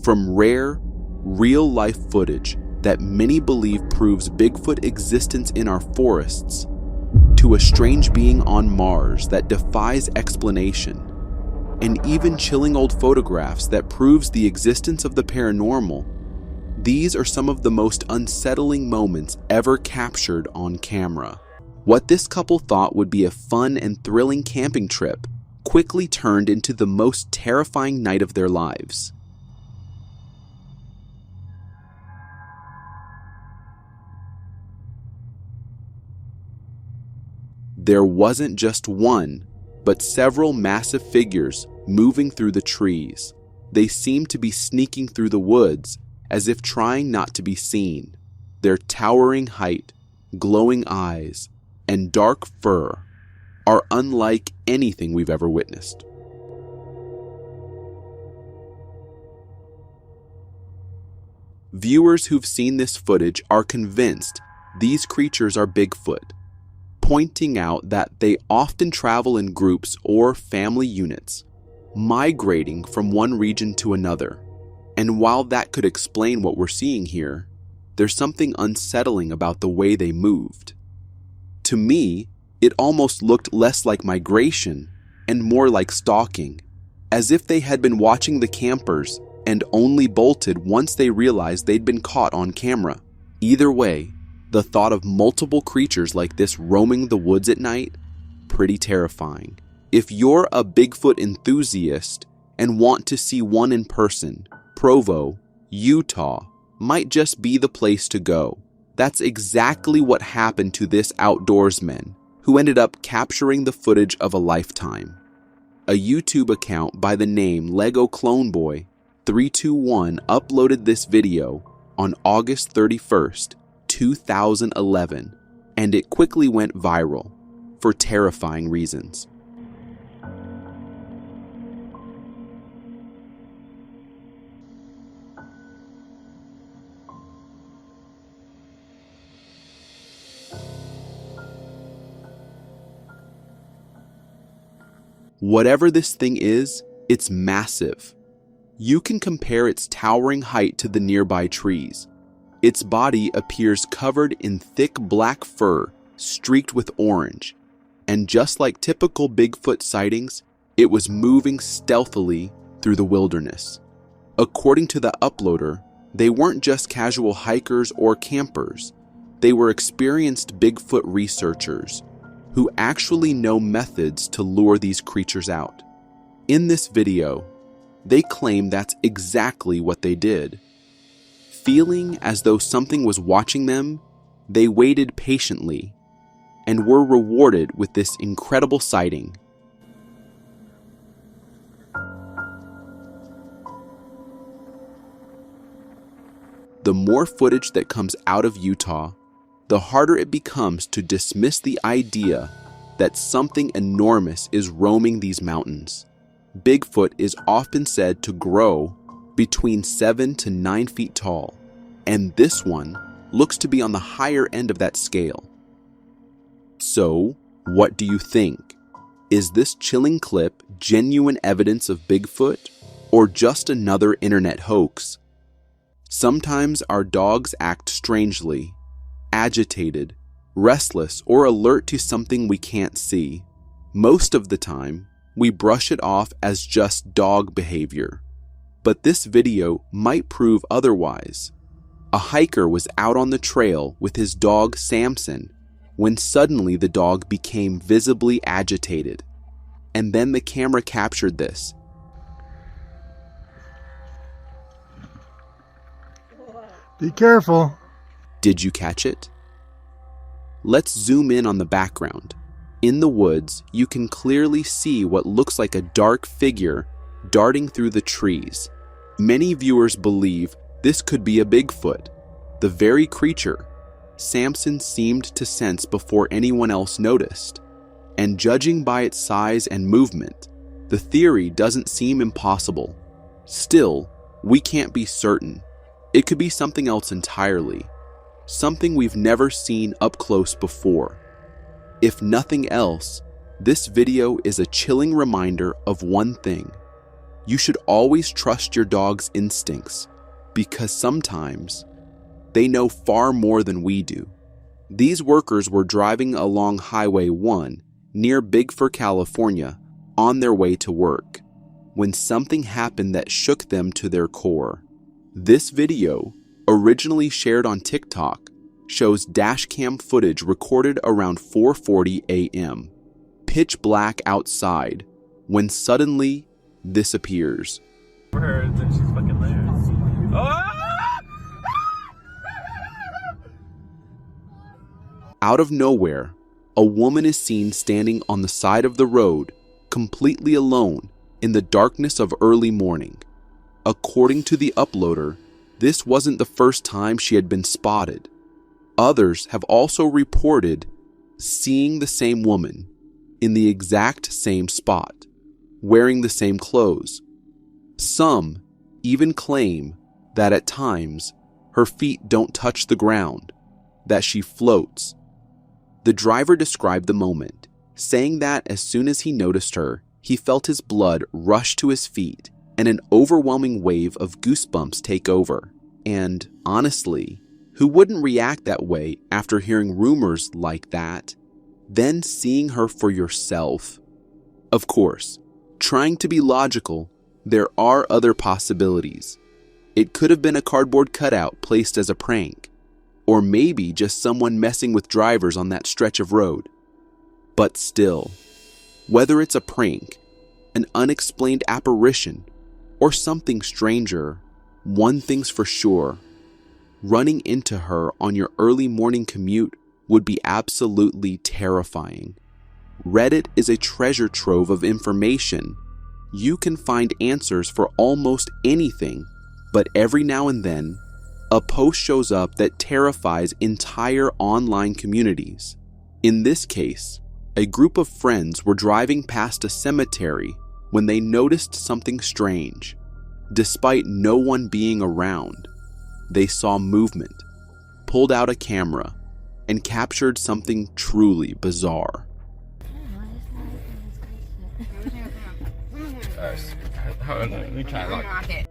From rare, real-life footage that many believe proves Bigfoot existence in our forests, to a strange being on Mars that defies explanation, and even chilling old photographs that proves the existence of the paranormal, these are some of the most unsettling moments ever captured on camera. What this couple thought would be a fun and thrilling camping trip quickly turned into the most terrifying night of their lives. There wasn't just one, but several massive figures moving through the trees. They seemed to be sneaking through the woods as if trying not to be seen. Their towering height, glowing eyes, and dark fur are unlike anything we've ever witnessed. Viewers who've seen this footage are convinced these creatures are Bigfoot, pointing out that they often travel in groups or family units, migrating from one region to another. And while that could explain what we're seeing here, there's something unsettling about the way they moved. To me, it almost looked less like migration and more like stalking, as if they had been watching the campers and only bolted once they realized they'd been caught on camera. Either way, the thought of multiple creatures like this roaming the woods at night, pretty terrifying. If you're a Bigfoot enthusiast and want to see one in person, Provo, Utah might just be the place to go. That's exactly what happened to this outdoorsman, who ended up capturing the footage of a lifetime. A YouTube account by the name Lego Clone Boy 321 uploaded this video on August 31st, 2011, and it quickly went viral for terrifying reasons. Whatever this thing is, it's massive. You can compare its towering height to the nearby trees. Its body appears covered in thick black fur streaked with orange, and just like typical Bigfoot sightings, it was moving stealthily through the wilderness. According to the uploader, they weren't just casual hikers or campers. They were experienced Bigfoot researchers who actually know methods to lure these creatures out. In this video, they claim that's exactly what they did. Feeling as though something was watching them, they waited patiently and were rewarded with this incredible sighting. The more footage that comes out of Utah, the harder it becomes to dismiss the idea that something enormous is roaming these mountains. Bigfoot is often said to grow between 7 to 9 feet tall, and this one looks to be on the higher end of that scale. So, what do you think? Is this chilling clip genuine evidence of Bigfoot, or just another internet hoax? Sometimes our dogs act strangely, agitated, restless, or alert to something we can't see. Most of the time, we brush it off as just dog behavior. But this video might prove otherwise. A hiker was out on the trail with his dog Samson when suddenly the dog became visibly agitated. And then the camera captured this. Be careful. Did you catch it? Let's zoom in on the background. In the woods, you can clearly see what looks like a dark figure darting through the trees. Many viewers believe this could be a Bigfoot, the very creature Samson seemed to sense before anyone else noticed. And judging by its size and movement, the theory doesn't seem impossible. Still, we can't be certain. It could be something else entirely. Something we've never seen up close before. If nothing else, this video is a chilling reminder of one thing. You should always trust your dog's instincts because sometimes they know far more than we do. These workers were driving along Highway 1 near Beek, California, on their way to work, when something happened that shook them to their core. This video, originally shared on TikTok, shows dashcam footage recorded around 4:40 a.m. Pitch black outside, when suddenly this appears. She's fucking there. Out of nowhere, a woman is seen standing on the side of the road, completely alone in the darkness of early morning. According to the uploader, this wasn't the first time she had been spotted. Others have also reported seeing the same woman in the exact same spot, wearing the same clothes. Some even claim that at times her feet don't touch the ground, that she floats. The driver described the moment, saying that as soon as he noticed her, he felt his blood rush to his feet and an overwhelming wave of goosebumps take over. And honestly, who wouldn't react that way after hearing rumors like that? Then seeing her for yourself. Of course, trying to be logical, there are other possibilities. It could have been a cardboard cutout placed as a prank, or maybe just someone messing with drivers on that stretch of road. But still, whether it's a prank, an unexplained apparition, or something stranger, one thing's for sure: running into her on your early morning commute would be absolutely terrifying. Reddit is a treasure trove of information. You can find answers for almost anything, but every now and then, a post shows up that terrifies entire online communities. In this case, a group of friends were driving past a cemetery when they noticed something strange. Despite no one being around, they saw movement, pulled out a camera, and captured something truly bizarre. Let me try lock it.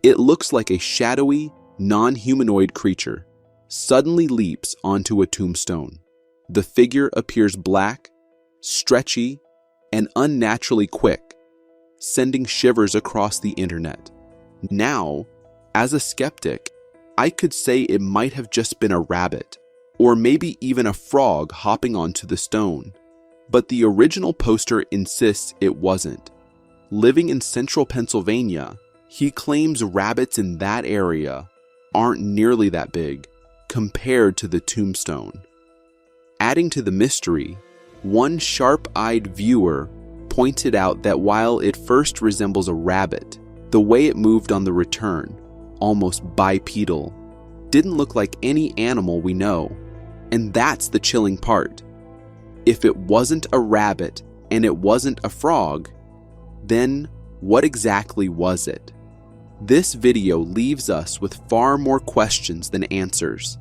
It looks like a shadowy, non-humanoid creature suddenly leaps onto a tombstone. The figure appears black, stretchy, and unnaturally quick, sending shivers across the internet. Now, as a skeptic, I could say it might have just been a rabbit, or maybe even a frog hopping onto the stone. But the original poster insists it wasn't. Living in central Pennsylvania, he claims rabbits in that area aren't nearly that big compared to the tombstone. Adding to the mystery, one sharp-eyed viewer pointed out that while it first resembles a rabbit, the way it moved on the return, almost bipedal, didn't look like any animal we know. And that's the chilling part. If it wasn't a rabbit and it wasn't a frog, then what exactly was it? This video leaves us with far more questions than answers.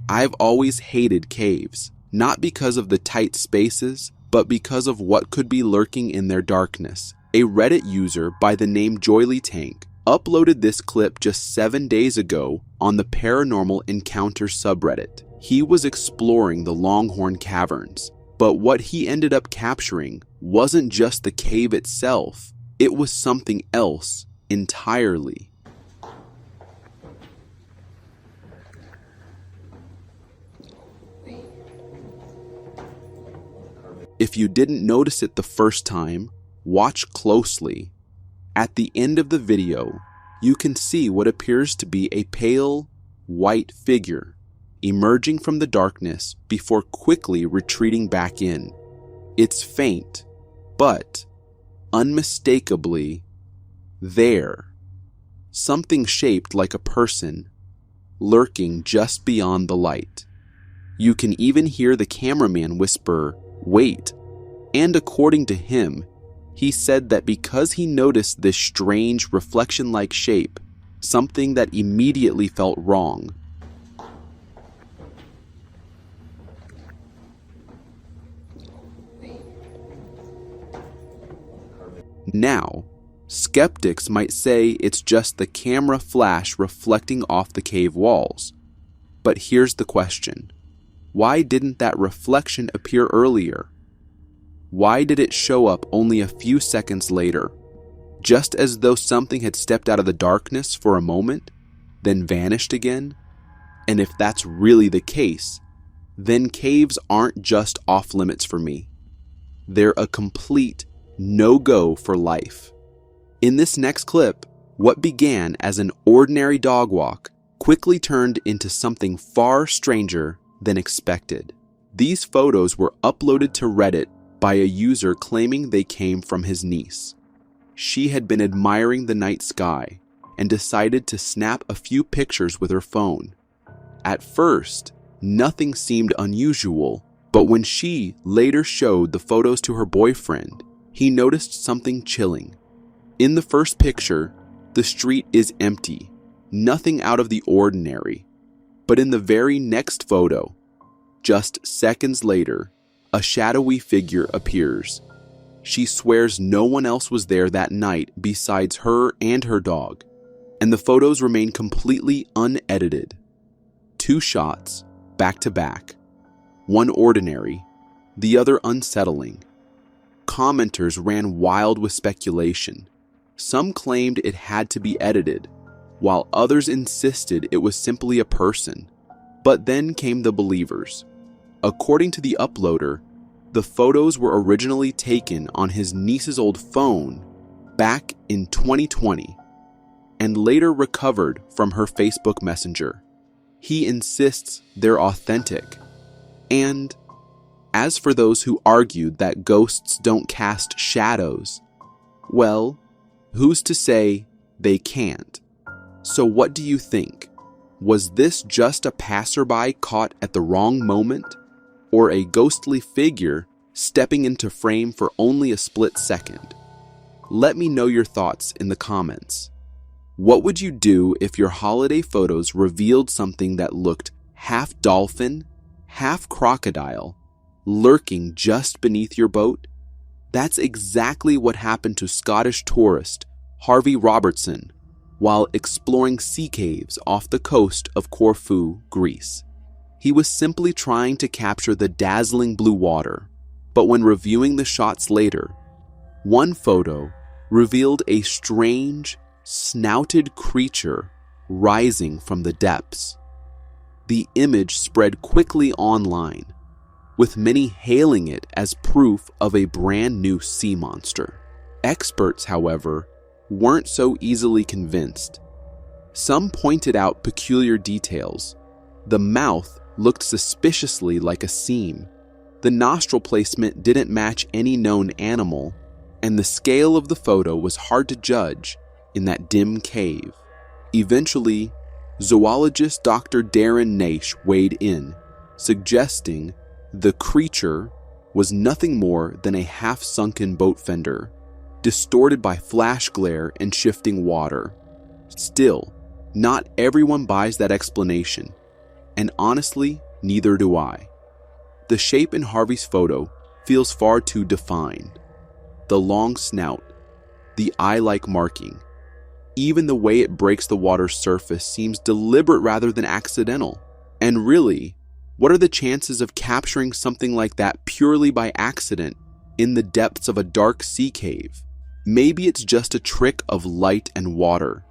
I've always hated caves, not because of the tight spaces, but because of what could be lurking in their darkness. A Reddit user by the name JoylyTank uploaded this clip just 7 days ago on the Paranormal Encounters subreddit. He was exploring the Longhorn Caverns, but what he ended up capturing wasn't just the cave itself, it was something else entirely. If you didn't notice it the first time, watch closely. At the end of the video, you can see what appears to be a pale, white figure emerging from the darkness before quickly retreating back in. It's faint, but unmistakably there. Something shaped like a person, lurking just beyond the light. You can even hear the cameraman whisper, "Wait." And according to him, he said that because he noticed this strange reflection-like shape, something that immediately felt wrong. Now, skeptics might say it's just the camera flash reflecting off the cave walls. But here's the question. Why didn't that reflection appear earlier? Why did it show up only a few seconds later? Just as though something had stepped out of the darkness for a moment, then vanished again? And if that's really the case, then caves aren't just off limits for me. They're a complete no-go for life. In this next clip, what began as an ordinary dog walk quickly turned into something far stranger than expected. These photos were uploaded to Reddit by a user claiming they came from his niece. She had been admiring the night sky and decided to snap a few pictures with her phone. At first, nothing seemed unusual, but when she later showed the photos to her boyfriend, he noticed something chilling. In the first picture, the street is empty, nothing out of the ordinary. But in the very next photo, just seconds later, a shadowy figure appears. She swears no one else was there that night besides her and her dog, and the photos remain completely unedited. 2 shots, back to back. One ordinary, the other unsettling. Commenters ran wild with speculation. Some claimed it had to be edited, while others insisted it was simply a person. But then came the believers. According to the uploader, the photos were originally taken on his niece's old phone back in 2020 and later recovered from her Facebook Messenger. He insists they're authentic. And as for those who argued that ghosts don't cast shadows, well, who's to say they can't? So what do you think? Was this just a passerby caught at the wrong moment? Or a ghostly figure stepping into frame for only a split second? Let me know your thoughts in the comments. What would you do if your holiday photos revealed something that looked half dolphin, half crocodile, lurking just beneath your boat? That's exactly what happened to Scottish tourist Harvey Robertson while exploring sea caves off the coast of Corfu, Greece. He was simply trying to capture the dazzling blue water, but when reviewing the shots later, one photo revealed a strange, snouted creature rising from the depths. The image spread quickly online, with many hailing it as proof of a brand new sea monster. Experts, however, weren't so easily convinced. Some pointed out peculiar details. The mouth looked suspiciously like a seam. The nostril placement didn't match any known animal, and the scale of the photo was hard to judge in that dim cave. Eventually, zoologist Dr. Darren Naish weighed in, suggesting the creature was nothing more than a half-sunken boat fender, distorted by flash glare and shifting water. Still, not everyone buys that explanation, and honestly, neither do I. The shape in Harvey's photo feels far too defined. The long snout, the eye-like marking, even the way it breaks the water's surface seems deliberate rather than accidental. And really, what are the chances of capturing something like that purely by accident in the depths of a dark sea cave? Maybe it's just a trick of light and water.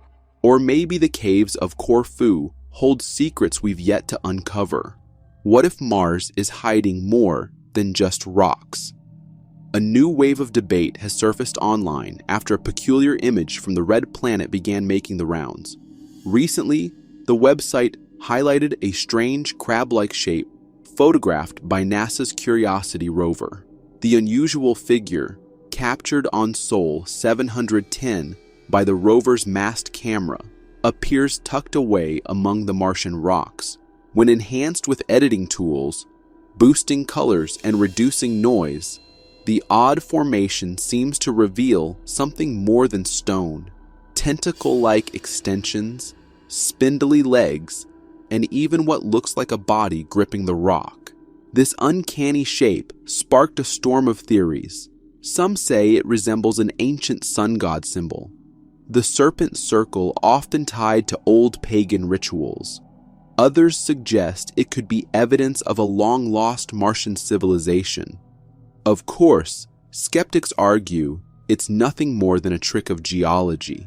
Or maybe the caves of Corfu hold secrets we've yet to uncover. What if Mars is hiding more than just rocks? A new wave of debate has surfaced online after a peculiar image from the red planet began making the rounds. Recently, the website highlighted a strange crab-like shape photographed by NASA's Curiosity rover. The unusual figure, captured on Sol 710 by the rover's massed camera, appears tucked away among the Martian rocks. When enhanced with editing tools, boosting colors and reducing noise, the odd formation seems to reveal something more than stone. Tentacle-like extensions, spindly legs, and even what looks like a body gripping the rock. This uncanny shape sparked a storm of theories. Some say it resembles an ancient sun god symbol, the serpent circle often tied to old pagan rituals. Others suggest it could be evidence of a long-lost Martian civilization. Of course, skeptics argue it's nothing more than a trick of geology.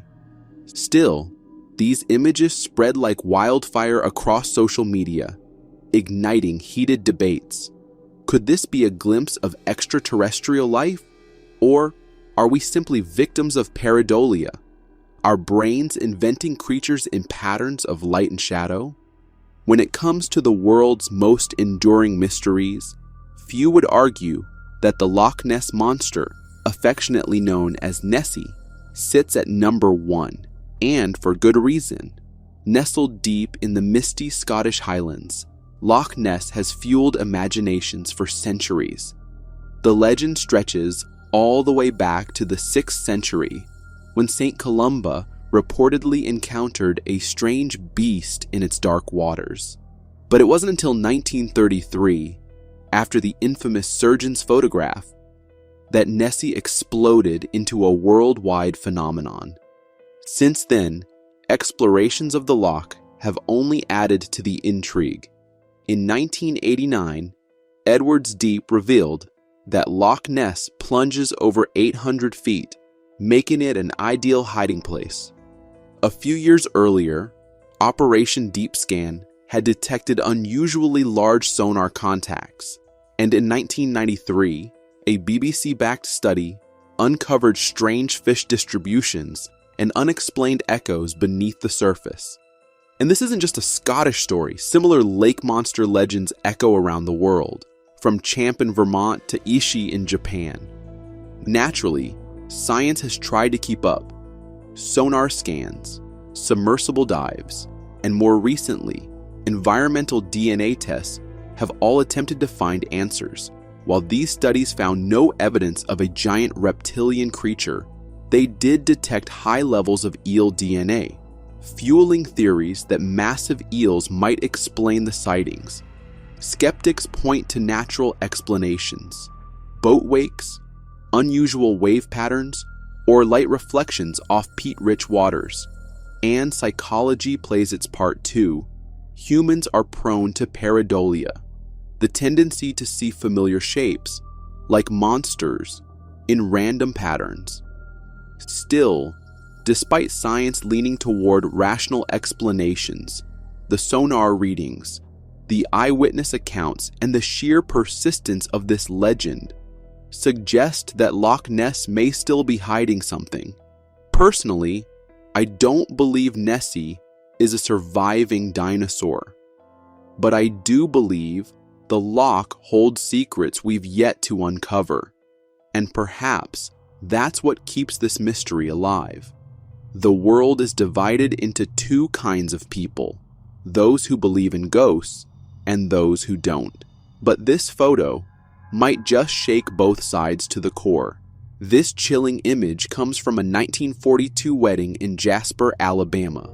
Still, these images spread like wildfire across social media, igniting heated debates. Could this be a glimpse of extraterrestrial life? Or are we simply victims of pareidolia? Our brains inventing creatures in patterns of light and shadow? When it comes to the world's most enduring mysteries, few would argue that the Loch Ness Monster, affectionately known as Nessie, sits at number 1, and for good reason. Nestled deep in the misty Scottish Highlands, Loch Ness has fueled imaginations for centuries. The legend stretches all the way back to the 6th century, when St. Columba reportedly encountered a strange beast in its dark waters. But it wasn't until 1933, after the infamous surgeon's photograph, that Nessie exploded into a worldwide phenomenon. Since then, explorations of the loch have only added to the intrigue. In 1989, Edwards Deep revealed that Loch Ness plunges over 800 feet, making it an ideal hiding place. A few years earlier, Operation Deep Scan had detected unusually large sonar contacts, and in 1993, a BBC-backed study uncovered strange fish distributions and unexplained echoes beneath the surface. And this isn't just a Scottish story. Similar lake monster legends echo around the world, from Champ in Vermont to Ishi in Japan. Naturally, science has tried to keep up. Sonar scans, submersible dives, and more recently, environmental DNA tests have all attempted to find answers. While these studies found no evidence of a giant reptilian creature, they did detect high levels of eel DNA, fueling theories that massive eels might explain the sightings. Skeptics point to natural explanations: boat wakes, unusual wave patterns, or light reflections off peat-rich waters. And psychology plays its part too. Humans are prone to pareidolia, the tendency to see familiar shapes, like monsters, in random patterns. Still, despite science leaning toward rational explanations, the sonar readings, the eyewitness accounts, and the sheer persistence of this legend suggest that Loch Ness may still be hiding something. Personally, I don't believe Nessie is a surviving dinosaur, but I do believe the loch holds secrets we've yet to uncover, and perhaps that's what keeps this mystery alive. The world is divided into two kinds of people: those who believe in ghosts and those who don't. But this photo might just shake both sides to the core. This chilling image comes from a 1942 wedding in Jasper, Alabama.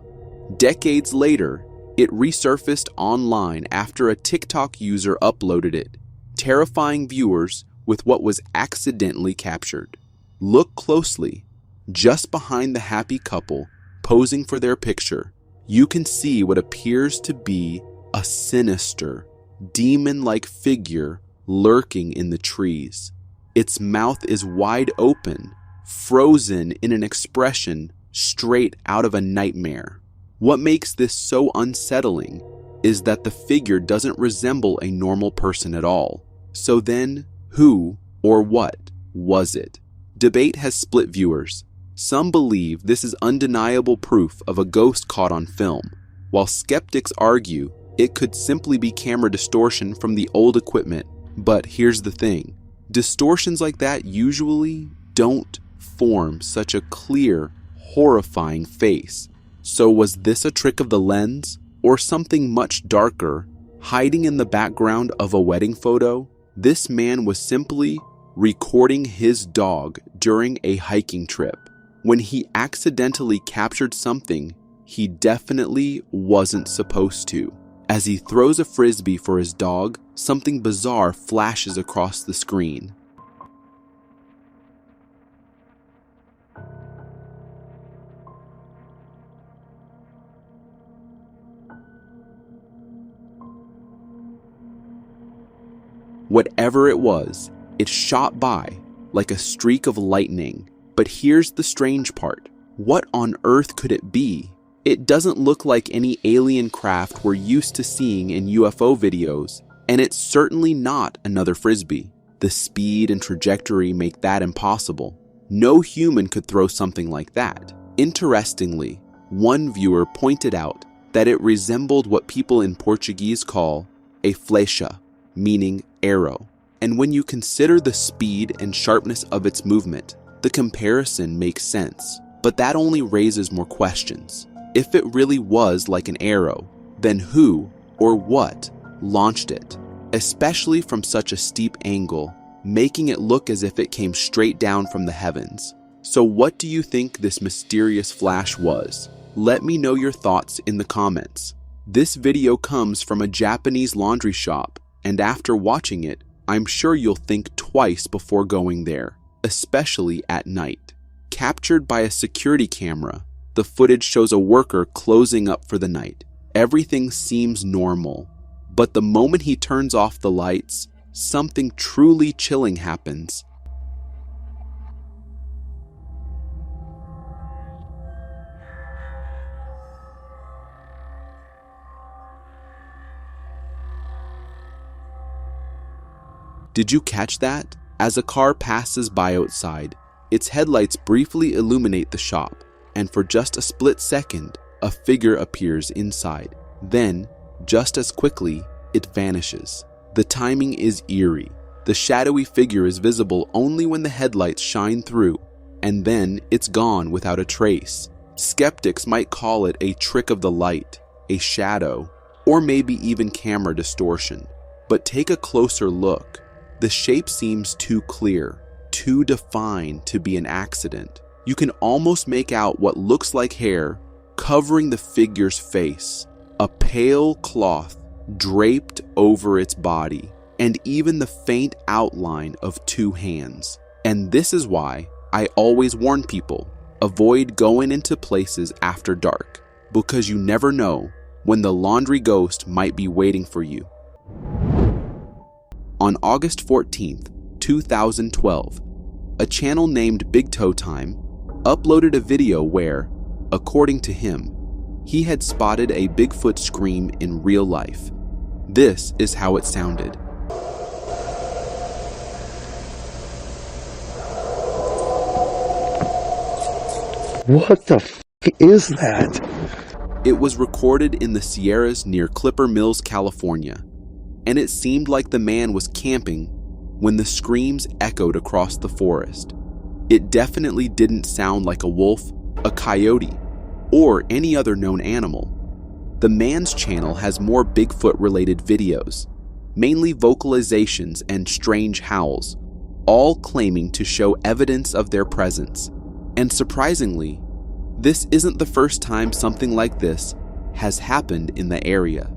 Decades later, it resurfaced online after a TikTok user uploaded it, terrifying viewers with what was accidentally captured. Look closely. Just behind the happy couple posing for their picture, you can see what appears to be a sinister, demon-like figure lurking in the trees. Its mouth is wide open, frozen in an expression straight out of a nightmare. What makes this so unsettling is that the figure doesn't resemble a normal person at all. So then, who or what was it? Debate has split viewers. Some believe this is undeniable proof of a ghost caught on film, while skeptics argue it could simply be camera distortion from the old equipment. But here's the thing. Distortions like that usually don't form such a clear, horrifying face. So was this a trick of the lens, or something much darker, hiding in the background of a wedding photo? This man was simply recording his dog during a hiking trip. When he accidentally captured something he definitely wasn't supposed to. As he throws a frisbee for his dog, something bizarre flashes across the screen. Whatever it was, it shot by like a streak of lightning. But here's the strange part. What on earth could it be? It doesn't look like any alien craft we're used to seeing in UFO videos, and it's certainly not another Frisbee. The speed and trajectory make that impossible. No human could throw something like that. Interestingly, one viewer pointed out that it resembled what people in Portuguese call a flecha, meaning arrow. And when you consider the speed and sharpness of its movement, the comparison makes sense. But that only raises more questions. If it really was like an arrow, then who or what launched it, especially from such a steep angle, making it look as if it came straight down from the heavens? So what do you think this mysterious flash was? Let me know your thoughts in the comments. This video comes from a Japanese laundry shop, and after watching it, I'm sure you'll think twice before going there, especially at night. Captured by a security camera, the footage shows a worker closing up for the night. Everything seems normal, but the moment he turns off the lights, something truly chilling happens. Did you catch that? As a car passes by outside, its headlights briefly illuminate the shop, and for just a split second, a figure appears inside. Then, just as quickly, it vanishes. The timing is eerie. The shadowy figure is visible only when the headlights shine through, and then it's gone without a trace. Skeptics might call it a trick of the light, a shadow, or maybe even camera distortion. But take a closer look. The shape seems too clear, too defined to be an accident. You can almost make out what looks like hair covering the figure's face, a pale cloth draped over its body, and even the faint outline of two hands. And this is why I always warn people, avoid going into places after dark, because you never know when the laundry ghost might be waiting for you. On August 14th, 2012, a channel named Big Toe Time uploaded a video where, according to him, he had spotted a Bigfoot scream in real life. This is how it sounded. What the f is that? It was recorded in the Sierras near Clipper Mills, California, and it seemed like the man was camping when the screams echoed across the forest. It definitely didn't sound like a wolf, a coyote, or any other known animal. The man's channel has more Bigfoot-related videos, mainly vocalizations and strange howls, all claiming to show evidence of their presence. And surprisingly, this isn't the first time something like this has happened in the area.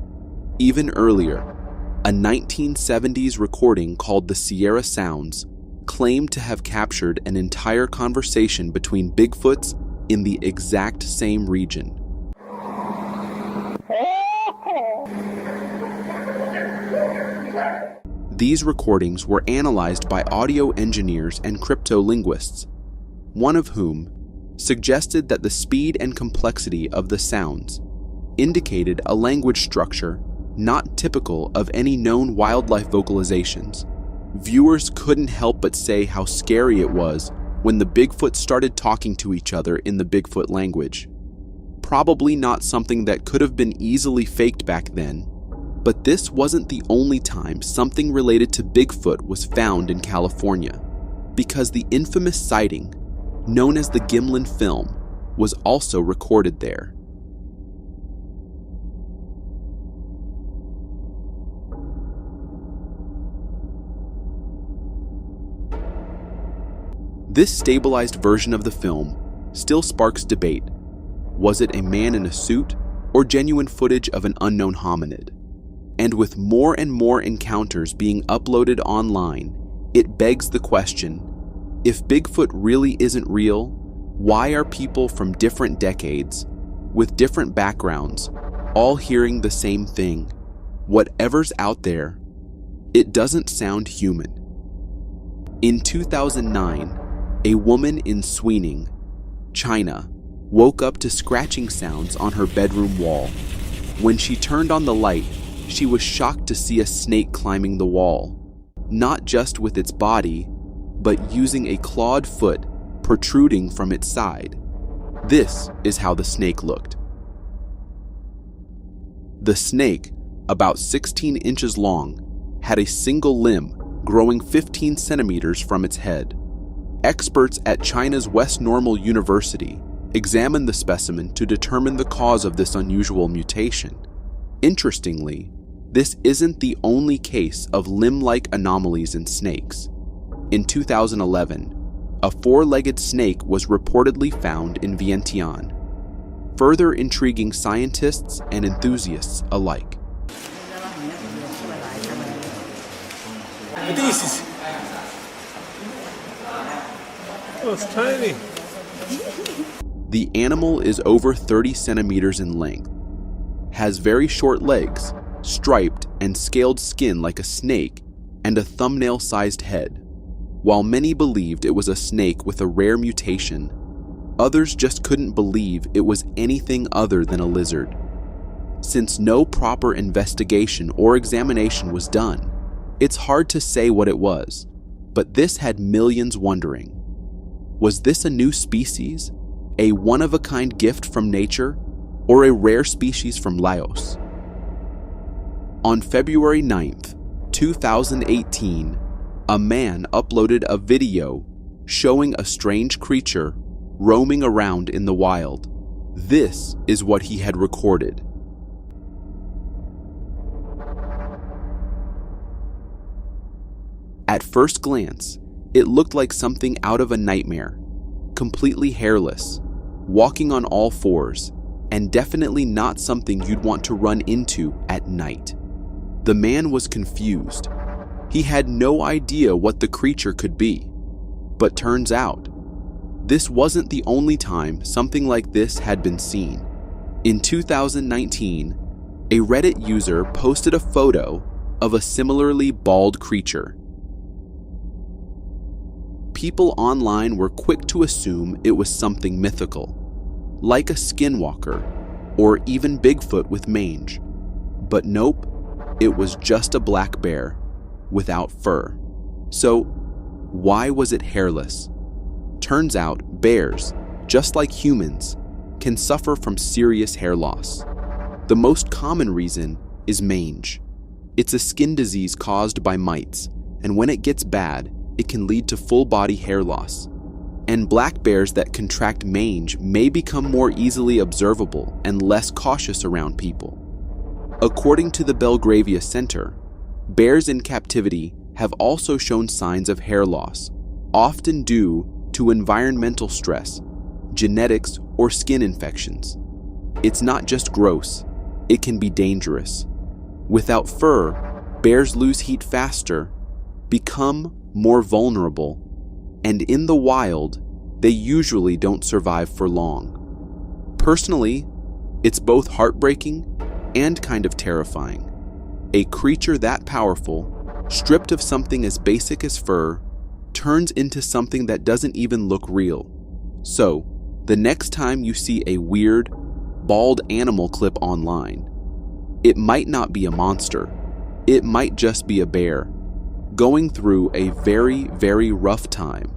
Even earlier, a 1970s recording called The Sierra Sounds claimed to have captured an entire conversation between Bigfoots in the exact same region. These recordings were analyzed by audio engineers and cryptolinguists, one of whom suggested that the speed and complexity of the sounds indicated a language structure not typical of any known wildlife vocalizations. Viewers couldn't help but say how scary it was when the Bigfoot started talking to each other in the Bigfoot language. Probably not something that could have been easily faked back then, but this wasn't the only time something related to Bigfoot was found in California, because the infamous sighting, known as the Gimlin film, was also recorded there. This stabilized version of the film still sparks debate. Was it a man in a suit or genuine footage of an unknown hominid? And with more and more encounters being uploaded online, it begs the question, if Bigfoot really isn't real, why are people from different decades, with different backgrounds, all hearing the same thing? Whatever's out there, It doesn't sound human. In 2009, a woman in Suining, China, woke up to scratching sounds on her bedroom wall. When she turned on the light, she was shocked to see a snake climbing the wall, not just with its body, but using a clawed foot protruding from its side. This is how the snake looked. The snake, about 16 inches long, had a single limb growing 15 centimeters from its head. Experts at China's West Normal University examined the specimen to determine the cause of this unusual mutation. Interestingly, this isn't the only case of limb-like anomalies in snakes. In 2011, a four-legged snake was reportedly found in Vientiane, further intriguing scientists and enthusiasts alike. Oh, it's tiny. The animal is over 30 centimeters in length, has very short legs, striped and scaled skin like a snake, and a thumbnail-sized head. While many believed it was a snake with a rare mutation, others just couldn't believe it was anything other than a lizard. Since no proper investigation or examination was done, it's hard to say what it was, but this had millions wondering. Was this a new species, a one-of-a-kind gift from nature, or a rare species from Laos? On February 9th, 2018, a man uploaded a video showing a strange creature roaming around in the wild. This is what he had recorded. At first glance, it looked like something out of a nightmare, completely hairless, walking on all fours, and definitely not something you'd want to run into at night. The man was confused. He had no idea what the creature could be. But turns out, this wasn't the only time something like this had been seen. In 2019, a Reddit user posted a photo of a similarly bald creature. People online were quick to assume it was something mythical, like a skinwalker or even Bigfoot with mange. But nope, it was just a black bear without fur. So, why was it hairless? Turns out bears, just like humans, can suffer from serious hair loss. The most common reason is mange. It's a skin disease caused by mites, and when it gets bad, it can lead to full-body hair loss. And black bears that contract mange may become more easily observable and less cautious around people. According to the Belgravia Center, bears in captivity have also shown signs of hair loss, often due to environmental stress, genetics, or skin infections. It's not just gross, it can be dangerous. Without fur, bears lose heat faster, become more vulnerable, and in the wild, they usually don't survive for long. Personally, it's both heartbreaking and kind of terrifying. A creature that powerful, stripped of something as basic as fur, turns into something that doesn't even look real. So, the next time you see a weird, bald animal clip online, it might not be a monster. It might just be a bear, going through a very, very rough time.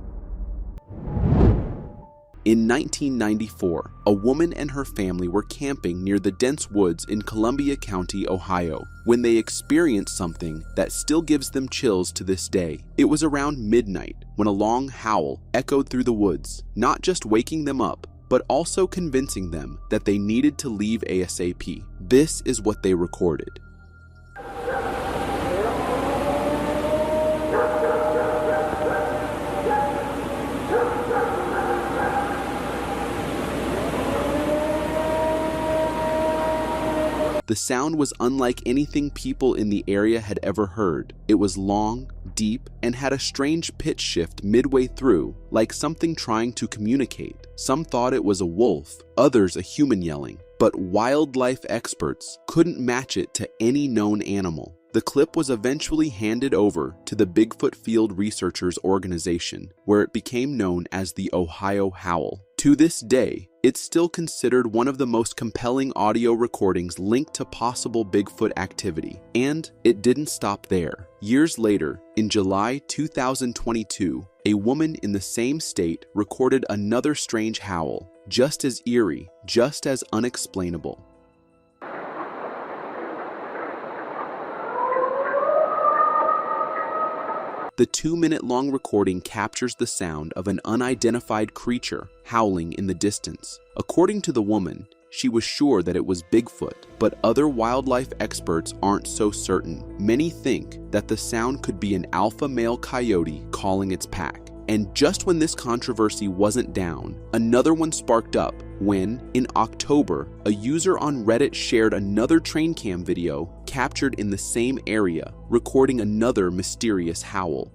In 1994, a woman and her family were camping near the dense woods in Columbia County, Ohio, when they experienced something that still gives them chills to this day. It was around midnight when a long howl echoed through the woods, not just waking them up, but also convincing them that they needed to leave ASAP. This is what they recorded. The sound was unlike anything people in the area had ever heard. It was long, deep, and had a strange pitch shift midway through, like something trying to communicate. Some thought it was a wolf, others a human yelling, but wildlife experts couldn't match it to any known animal. The clip was eventually handed over to the Bigfoot Field Researchers Organization, where it became known as the Ohio Howl. To this day, it's still considered one of the most compelling audio recordings linked to possible Bigfoot activity. And it didn't stop there. Years later, in July 2022, a woman in the same state recorded another strange howl, just as eerie, just as unexplainable. The 2-minute-long recording captures the sound of an unidentified creature howling in the distance. According to the woman, she was sure that it was Bigfoot, but other wildlife experts aren't so certain. Many think that the sound could be an alpha male coyote calling its pack. And just when this controversy wasn't down, another one sparked up when, in October, a user on Reddit shared another train cam video captured in the same area, recording another mysterious howl.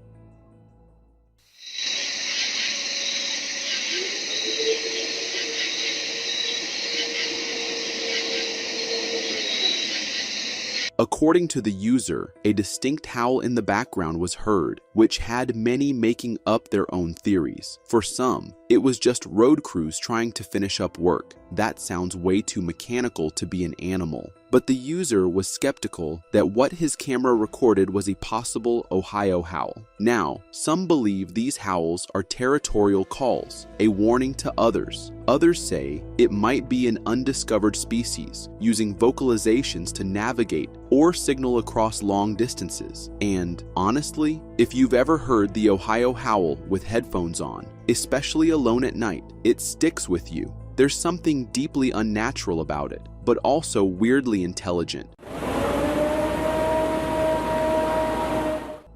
According to the user, a distinct howl in the background was heard, which had many making up their own theories. For some, it was just road crews trying to finish up work. That sounds way too mechanical to be an animal. But the user was skeptical that what his camera recorded was a possible Ohio howl. Now, some believe these howls are territorial calls, a warning to others. Others say it might be an undiscovered species, using vocalizations to navigate or signal across long distances. And honestly, if you've ever heard the Ohio howl with headphones on, especially alone at night, it sticks with you. There's something deeply unnatural about it, but also weirdly intelligent.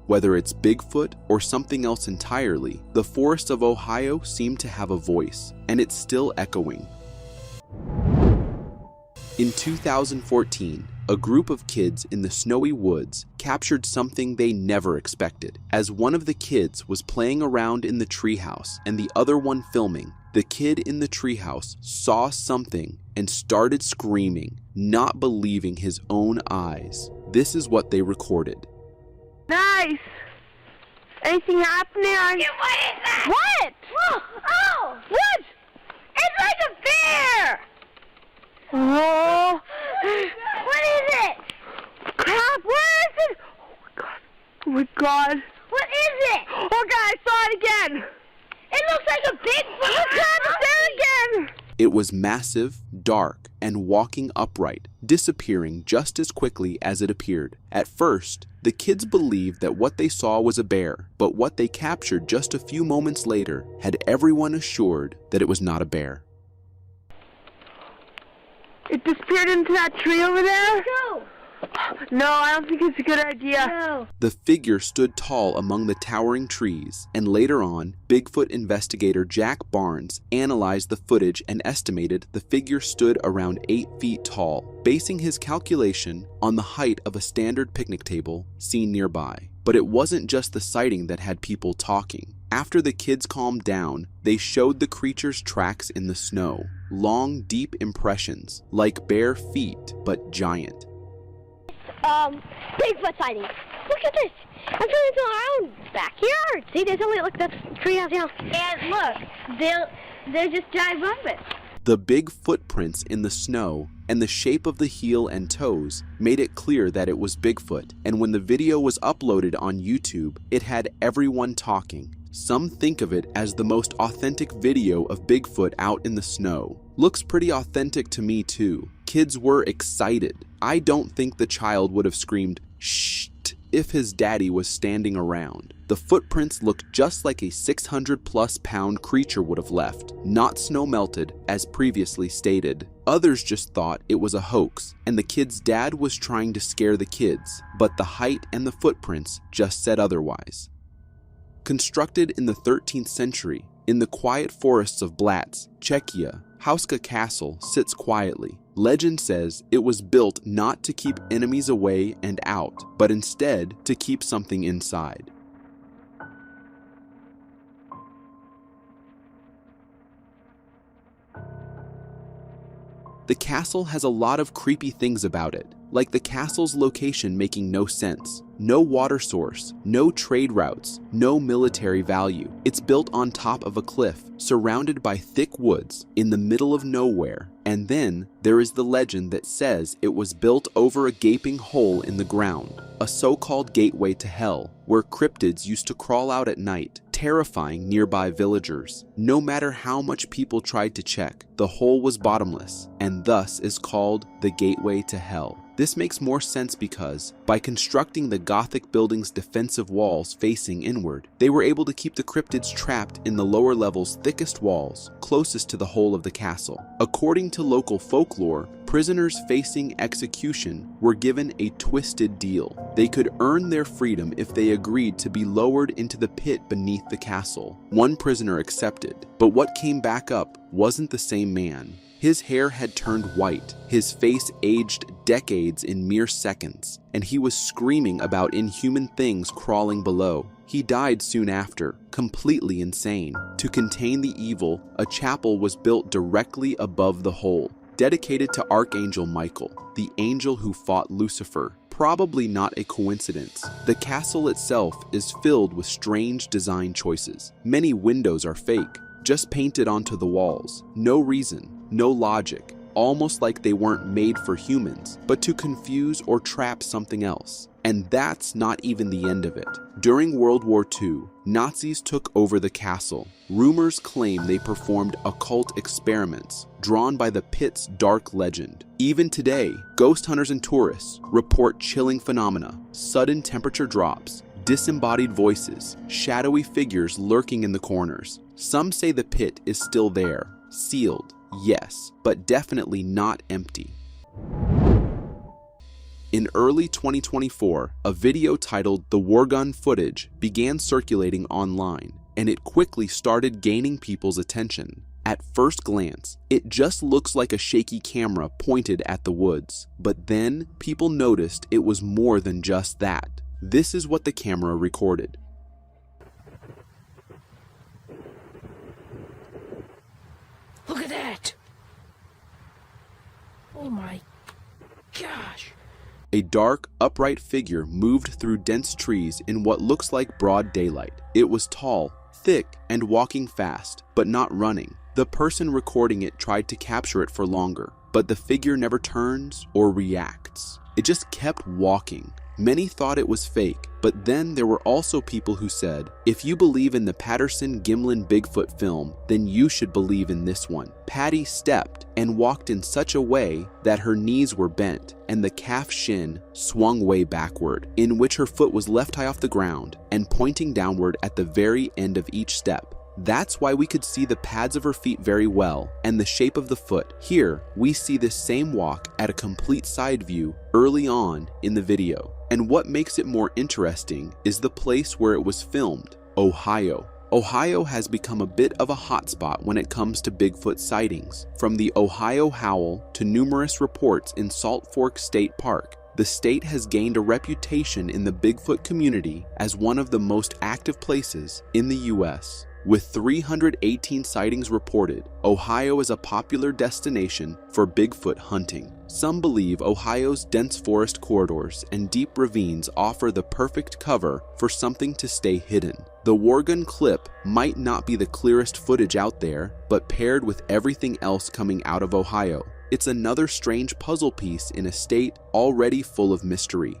Whether it's Bigfoot or something else entirely, the forests of Ohio seem to have a voice, and it's still echoing. In 2014, a group of kids in the snowy woods captured something they never expected. As one of the kids was playing around in the treehouse and the other one filming, the kid in the treehouse saw something and started screaming, not believing his own eyes. This is what they recorded. Nice! Anything happening? What is that? What? Oh! What? It's like a bear! Oh! What is it? Crap, where is it? Oh my god. What is it? Oh god, I saw it again! It looks like a Bigfoot! Look at it there again! It was massive, dark, and walking upright, disappearing just as quickly as it appeared. At first, the kids believed that what they saw was a bear, but what they captured just a few moments later had everyone assured that it was not a bear. It disappeared into that tree over there? No! No, I don't think it's a good idea. No. The figure stood tall among the towering trees, and later on, Bigfoot investigator Jack Barnes analyzed the footage and estimated the figure stood around 8 feet tall, basing his calculation on the height of a standard picnic table seen nearby. But it wasn't just the sighting that had people talking. After the kids calmed down, they showed the creature's tracks in the snow, long, deep impressions, like bare feet, but giant. Bigfoot sighting. Look at this. I'm trying to our own backyard. See, there's only, look, that's treehouse, you know. And look, they're just giant bumpets. The big footprints in the snow and the shape of the heel and toes made it clear that it was Bigfoot, and when the video was uploaded on YouTube, it had everyone talking. Some think of it as the most authentic video of Bigfoot out in the snow. Looks pretty authentic to me too. Kids were excited. I don't think the child would have screamed, "Shh!" if his daddy was standing around. The footprints looked just like a 600+ pound creature would have left, not snow melted as previously stated. Others just thought it was a hoax, and the kid's dad was trying to scare the kids, but the height and the footprints just said otherwise. Constructed in the 13th century, in the quiet forests of Blatz, Czechia, Hauska Castle sits quietly. Legend says it was built not to keep enemies away and out, but instead to keep something inside. The castle has a lot of creepy things about it, like the castle's location making no sense. No water source, no trade routes, no military value. It's built on top of a cliff, surrounded by thick woods, in the middle of nowhere. And then there is the legend that says it was built over a gaping hole in the ground, a so-called gateway to hell, where cryptids used to crawl out at night, terrifying nearby villagers. No matter how much people tried to check, the hole was bottomless, and thus is called the gateway to hell. This makes more sense because, by constructing the Gothic building's defensive walls facing inward, they were able to keep the cryptids trapped in the lower level's thickest walls, closest to the whole of the castle. According to local folklore, prisoners facing execution were given a twisted deal. They could earn their freedom if they agreed to be lowered into the pit beneath the castle. One prisoner accepted, but what came back up wasn't the same man. His hair had turned white, his face aged decades in mere seconds, and he was screaming about inhuman things crawling below. He died soon after, completely insane. To contain the evil, a chapel was built directly above the hole, dedicated to Archangel Michael, the angel who fought Lucifer. Probably not a coincidence. The castle itself is filled with strange design choices. Many windows are fake, just painted onto the walls. No reason. No logic, almost like they weren't made for humans, but to confuse or trap something else. And that's not even the end of it. During World War II, Nazis took over the castle. Rumors claim they performed occult experiments drawn by the pit's dark legend. Even today, ghost hunters and tourists report chilling phenomena, sudden temperature drops, disembodied voices, shadowy figures lurking in the corners. Some say the pit is still there, sealed. Yes, but definitely not empty. In early 2024, a video titled "The War Gun Footage" began circulating online, and it quickly started gaining people's attention. At first glance, it just looks like a shaky camera pointed at the woods, but then people noticed it was more than just that. This is what the camera recorded. Look at that! Oh my gosh! A dark, upright figure moved through dense trees in what looks like broad daylight. It was tall, thick, and walking fast, but not running. The person recording it tried to capture it for longer, but the figure never turns or reacts. It just kept walking. Many thought it was fake, but then there were also people who said, if you believe in the Patterson-Gimlin Bigfoot film, then you should believe in this one. Patty stepped and walked in such a way that her knees were bent and the calf shin swung way backward, in which her foot was left high off the ground and pointing downward at the very end of each step. That's why we could see the pads of her feet very well and the shape of the foot. Here, we see this same walk at a complete side view early on in the video. And what makes it more interesting is the place where it was filmed, Ohio. Ohio has become a bit of a hotspot when it comes to Bigfoot sightings. From the Ohio Howl to numerous reports in Salt Fork State Park, the state has gained a reputation in the Bigfoot community as one of the most active places in the U.S. With 318 sightings reported, Ohio is a popular destination for Bigfoot hunting. Some believe Ohio's dense forest corridors and deep ravines offer the perfect cover for something to stay hidden. The War Gun clip might not be the clearest footage out there, but paired with everything else coming out of Ohio, it's another strange puzzle piece in a state already full of mystery.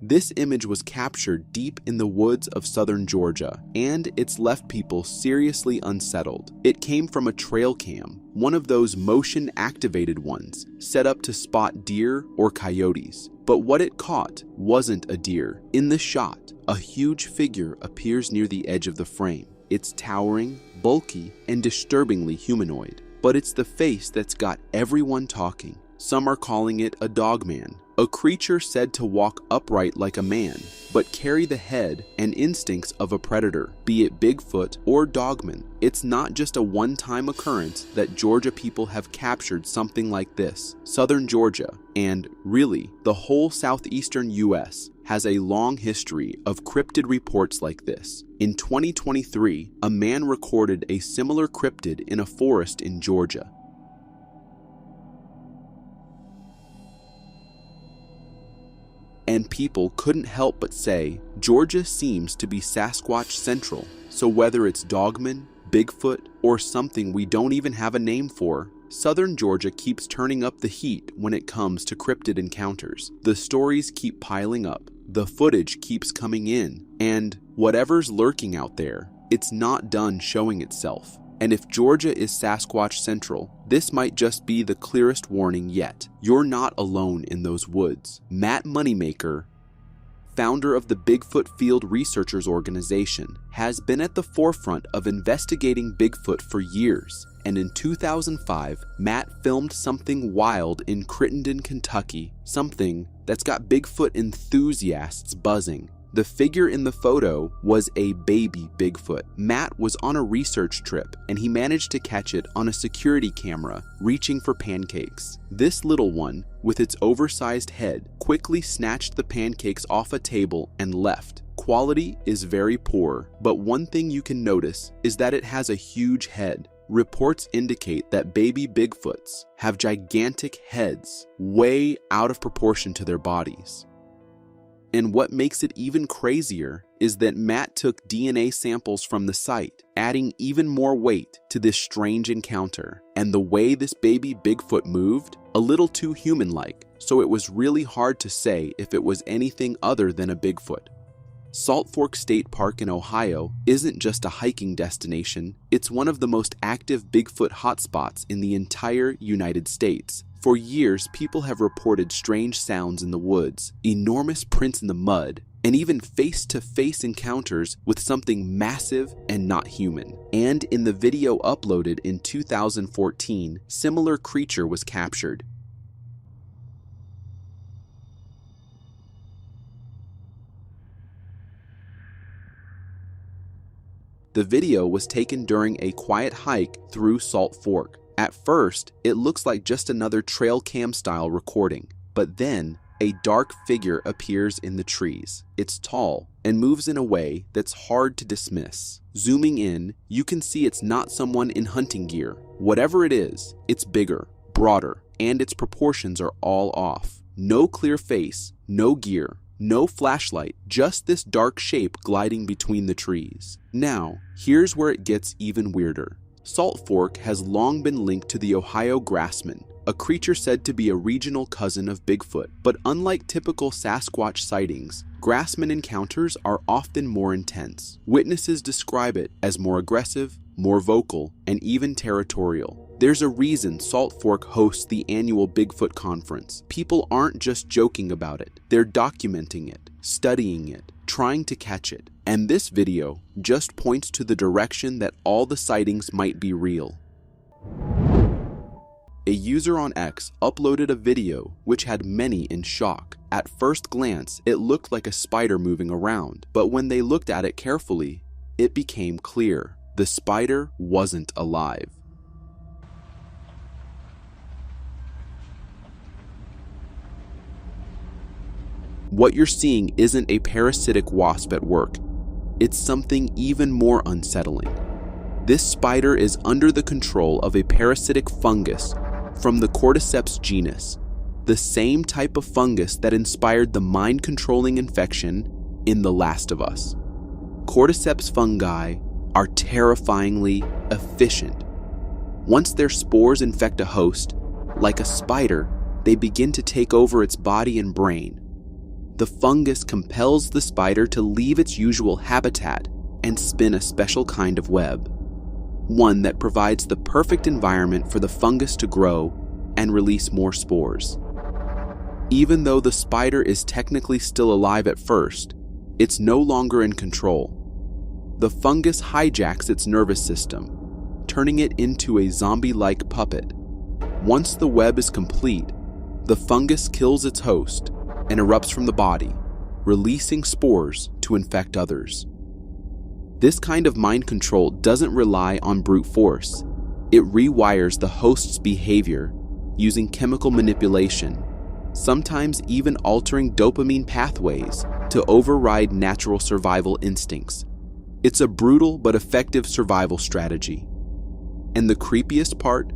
This image was captured deep in the woods of southern Georgia, and it's left people seriously unsettled. It came from a trail cam, one of those motion-activated ones, set up to spot deer or coyotes. But what it caught wasn't a deer. In the shot, a huge figure appears near the edge of the frame. It's towering, bulky, and disturbingly humanoid. But it's the face that's got everyone talking. Some are calling it a dogman, a creature said to walk upright like a man, but carry the head and instincts of a predator, be it Bigfoot or dogman. It's not just a one-time occurrence that Georgia people have captured something like this. Southern Georgia, and really, the whole southeastern U.S., has a long history of cryptid reports like this. In 2023, a man recorded a similar cryptid in a forest in Georgia. And people couldn't help but say, Georgia seems to be Sasquatch Central. So whether it's Dogman, Bigfoot, or something we don't even have a name for, Southern Georgia keeps turning up the heat when it comes to cryptid encounters. The stories keep piling up, the footage keeps coming in, and whatever's lurking out there, it's not done showing itself. And if Georgia is Sasquatch Central, this might just be the clearest warning yet. You're not alone in those woods. Matt Moneymaker, founder of the Bigfoot Field Researchers Organization, has been at the forefront of investigating Bigfoot for years. And in 2005, Matt filmed something wild in Crittenden, Kentucky, something that's got Bigfoot enthusiasts buzzing. The figure in the photo was a baby Bigfoot. Matt was on a research trip and he managed to catch it on a security camera reaching for pancakes. This little one, with its oversized head, quickly snatched the pancakes off a table and left. Quality is very poor, but one thing you can notice is that it has a huge head. Reports indicate that baby Bigfoots have gigantic heads, way out of proportion to their bodies. And what makes it even crazier is that Matt took DNA samples from the site, adding even more weight to this strange encounter. And the way this baby Bigfoot moved, a little too human-like, so it was really hard to say if it was anything other than a Bigfoot. Salt Fork State Park in Ohio isn't just a hiking destination, it's one of the most active Bigfoot hotspots in the entire United States. For years, people have reported strange sounds in the woods, enormous prints in the mud, and even face-to-face encounters with something massive and not human. And in the video uploaded in 2014, similar creature was captured. The video was taken during a quiet hike through Salt Fork. At first, it looks like just another trail cam style recording, but then a dark figure appears in the trees. It's tall and moves in a way that's hard to dismiss. Zooming in, you can see it's not someone in hunting gear. Whatever it is, it's bigger, broader, and its proportions are all off. No clear face, no gear, no flashlight, just this dark shape gliding between the trees. Now, here's where it gets even weirder. Salt Fork has long been linked to the Ohio grassman, a creature said to be a regional cousin of Bigfoot. But unlike typical Sasquatch sightings, grassman encounters are often more intense. Witnesses describe it as more aggressive, more vocal, and even territorial. There's a reason Salt Fork hosts the annual Bigfoot conference. People aren't just joking about it, they're documenting it, studying it, trying to catch it. And this video just points to the direction that all the sightings might be real. A user on X uploaded a video which had many in shock. At first glance, it looked like a spider moving around, but when they looked at it carefully, it became clear. The spider wasn't alive. What you're seeing isn't a parasitic wasp at work. It's something even more unsettling. This spider is under the control of a parasitic fungus from the Cordyceps genus, the same type of fungus that inspired the mind-controlling infection in The Last of Us. Cordyceps fungi are terrifyingly efficient. Once their spores infect a host, like a spider, they begin to take over its body and brain. The fungus compels the spider to leave its usual habitat and spin a special kind of web, one that provides the perfect environment for the fungus to grow and release more spores. Even though the spider is technically still alive at first, it's no longer in control. The fungus hijacks its nervous system, turning it into a zombie-like puppet. Once the web is complete, the fungus kills its host and erupts from the body, releasing spores to infect others. This kind of mind control doesn't rely on brute force. It rewires the host's behavior using chemical manipulation, sometimes even altering dopamine pathways to override natural survival instincts. It's a brutal but effective survival strategy. And the creepiest part,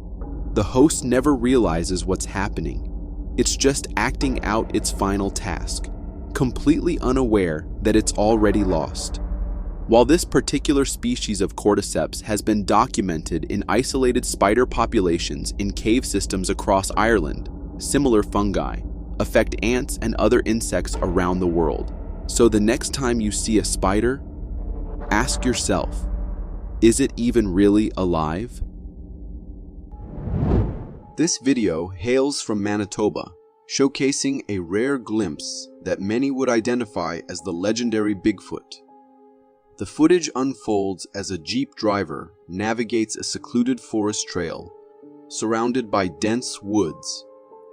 the host never realizes what's happening. It's just acting out its final task, completely unaware that it's already lost. While this particular species of cordyceps has been documented in isolated spider populations in cave systems across Ireland, similar fungi affect ants and other insects around the world. So the next time you see a spider, ask yourself, is it even really alive? This video hails from Manitoba, showcasing a rare glimpse that many would identify as the legendary Bigfoot. The footage unfolds as a Jeep driver navigates a secluded forest trail, surrounded by dense woods.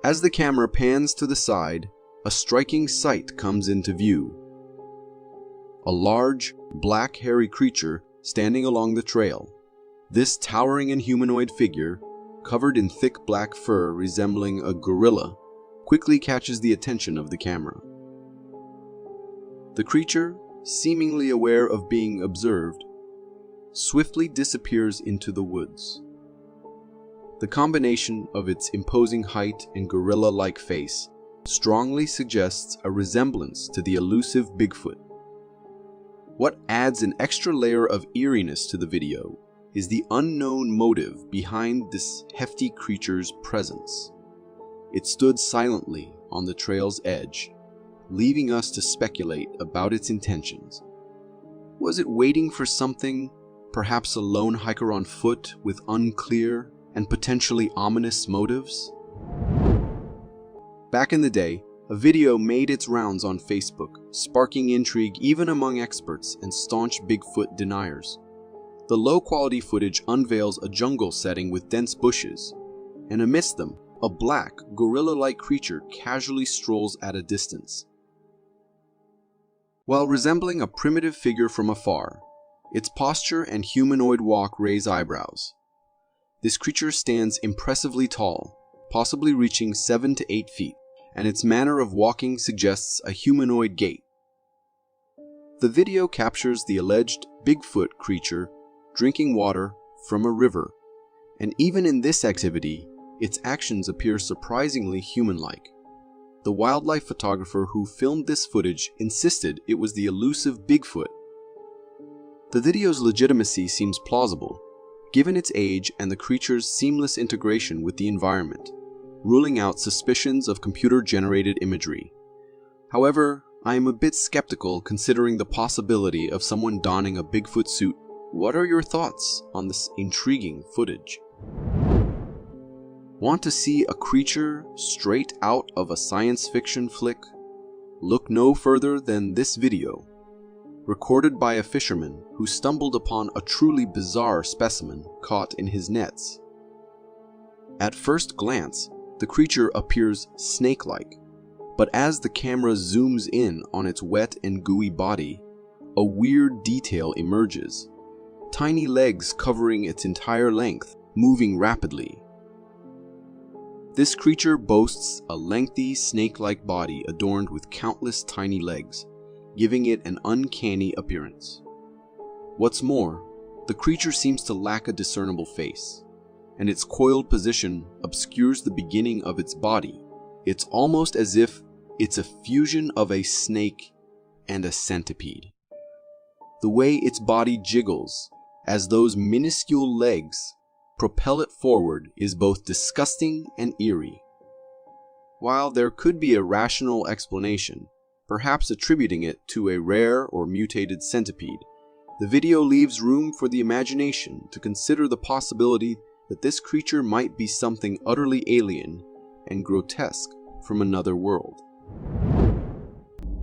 As the camera pans to the side, a striking sight comes into view. A large, black hairy creature standing along the trail. This towering and humanoid figure, covered in thick black fur resembling a gorilla, quickly catches the attention of the camera. The creature, seemingly aware of being observed, swiftly disappears into the woods. The combination of its imposing height and gorilla-like face strongly suggests a resemblance to the elusive Bigfoot. What adds an extra layer of eeriness to the video is the unknown motive behind this hefty creature's presence. It stood silently on the trail's edge, leaving us to speculate about its intentions. Was it waiting for something, perhaps a lone hiker on foot with unclear and potentially ominous motives? Back in the day, a video made its rounds on Facebook, sparking intrigue even among experts and staunch Bigfoot deniers. The low-quality footage unveils a jungle setting with dense bushes, and amidst them, a black, gorilla-like creature casually strolls at a distance. While resembling a primitive figure from afar, its posture and humanoid walk raise eyebrows. This creature stands impressively tall, possibly reaching 7 to 8 feet, and its manner of walking suggests a humanoid gait. The video captures the alleged Bigfoot creature drinking water from a river, and even in this activity, its actions appear surprisingly human-like. The wildlife photographer who filmed this footage insisted it was the elusive Bigfoot. The video's legitimacy seems plausible, given its age and the creature's seamless integration with the environment, ruling out suspicions of computer-generated imagery. However, I am a bit skeptical considering the possibility of someone donning a Bigfoot suit. What are your thoughts on this intriguing footage? Want to see a creature straight out of a science fiction flick? Look no further than this video, recorded by a fisherman who stumbled upon a truly bizarre specimen caught in his nets. At first glance, the creature appears snake-like, but as the camera zooms in on its wet and gooey body, a weird detail emerges. Tiny legs covering its entire length, moving rapidly. This creature boasts a lengthy, snake-like body adorned with countless tiny legs, giving it an uncanny appearance. What's more, the creature seems to lack a discernible face, and its coiled position obscures the beginning of its body. It's almost as if it's a fusion of a snake and a centipede. The way its body jiggles as those minuscule legs propel it forward is both disgusting and eerie. While there could be a rational explanation, perhaps attributing it to a rare or mutated centipede, the video leaves room for the imagination to consider the possibility that this creature might be something utterly alien and grotesque from another world.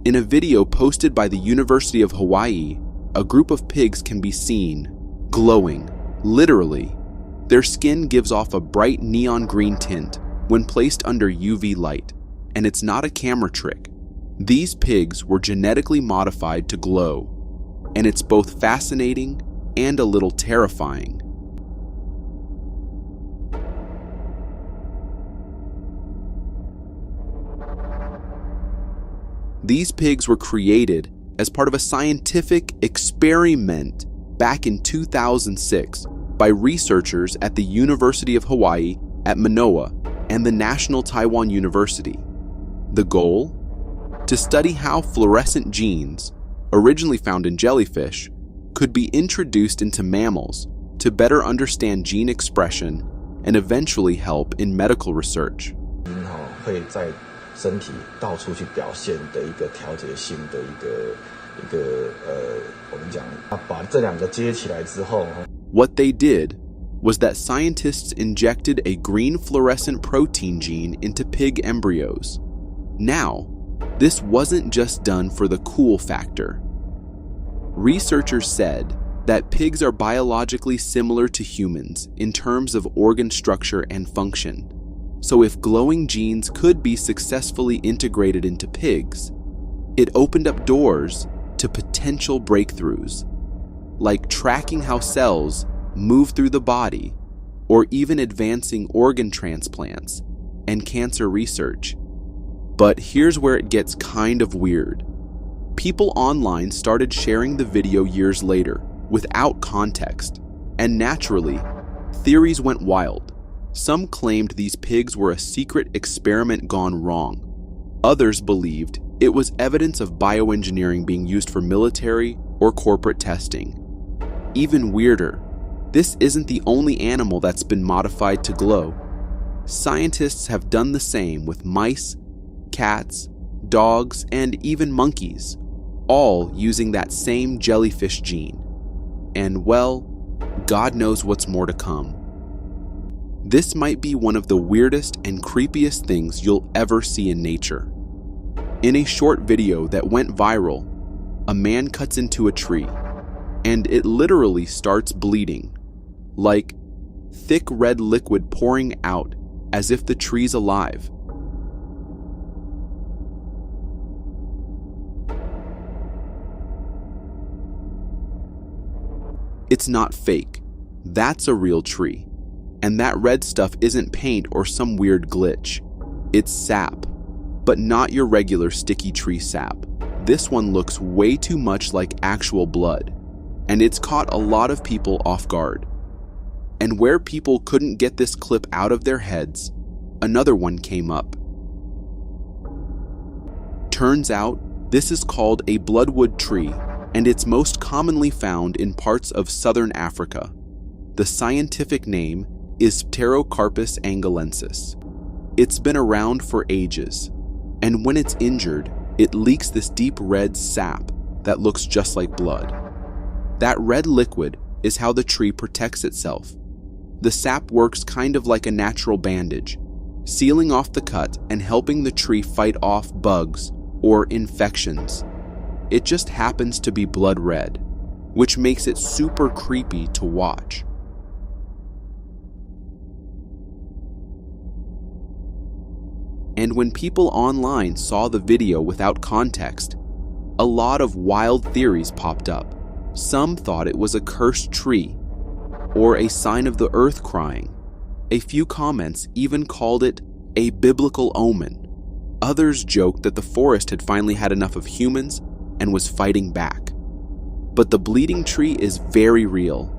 In a video posted by the University of Hawaii, a group of pigs can be seen, glowing, literally. Their skin gives off a bright neon green tint when placed under UV light, and it's not a camera trick. These pigs were genetically modified to glow, and it's both fascinating and a little terrifying. These pigs were created as part of a scientific experiment back in 2006 by researchers at the University of Hawaii at Manoa and the National Taiwan University. The goal? to study how fluorescent genes, originally found in jellyfish, could be introduced into mammals to better understand gene expression and eventually help in medical research. 会在身体到处去表现的一个调节性的我们讲把这两个接起来之后 What they did was that scientists injected a green fluorescent protein gene into pig embryos. Now, this wasn't just done for the cool factor. Researchers said that pigs are biologically similar to humans in terms of organ structure and function. So if glowing genes could be successfully integrated into pigs, it opened up doors to potential breakthroughs, like tracking how cells move through the body, or even advancing organ transplants and cancer research. But here's where it gets kind of weird. People online started sharing the video years later without context, and naturally, theories went wild. Some claimed these pigs were a secret experiment gone wrong. Others believed it was evidence of bioengineering being used for military or corporate testing. Even weirder, this isn't the only animal that's been modified to glow. Scientists have done the same with mice, cats, dogs, and even monkeys, all using that same jellyfish gene. And well, God knows what's more to come. This might be one of the weirdest and creepiest things you'll ever see in nature. In a short video that went viral, a man cuts into a tree, and it literally starts bleeding, like thick red liquid pouring out as if the tree's alive. It's not fake. That's a real tree. And that red stuff isn't paint or some weird glitch. It's sap, but not your regular sticky tree sap. This one looks way too much like actual blood, and it's caught a lot of people off guard. And where people couldn't get this clip out of their heads, another one came up. Turns out, this is called a bloodwood tree, and it's most commonly found in parts of southern Africa. The scientific name is Pterocarpus angolensis. It's been around for ages, and when it's injured, it leaks this deep red sap that looks just like blood. That red liquid is how the tree protects itself. The sap works kind of like a natural bandage, sealing off the cut and helping the tree fight off bugs or infections. It just happens to be blood red, which makes it super creepy to watch. And when people online saw the video without context, a lot of wild theories popped up. Some thought it was a cursed tree, or a sign of the earth crying. A few comments even called it a biblical omen. Others joked that the forest had finally had enough of humans and was fighting back. But the bleeding tree is very real,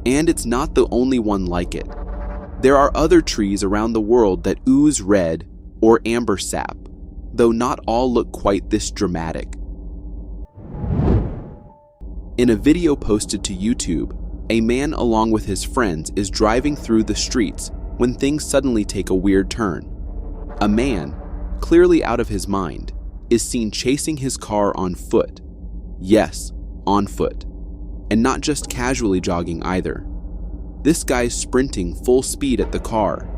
and it's not the only one like it. There are other trees around the world that ooze red or amber sap, though not all look quite this dramatic. In a video posted to YouTube, a man along with his friends is driving through the streets when things suddenly take a weird turn. A man, clearly out of his mind, is seen chasing his car on foot. Yes, on foot. And not just casually jogging either. This guy's sprinting full speed at the car.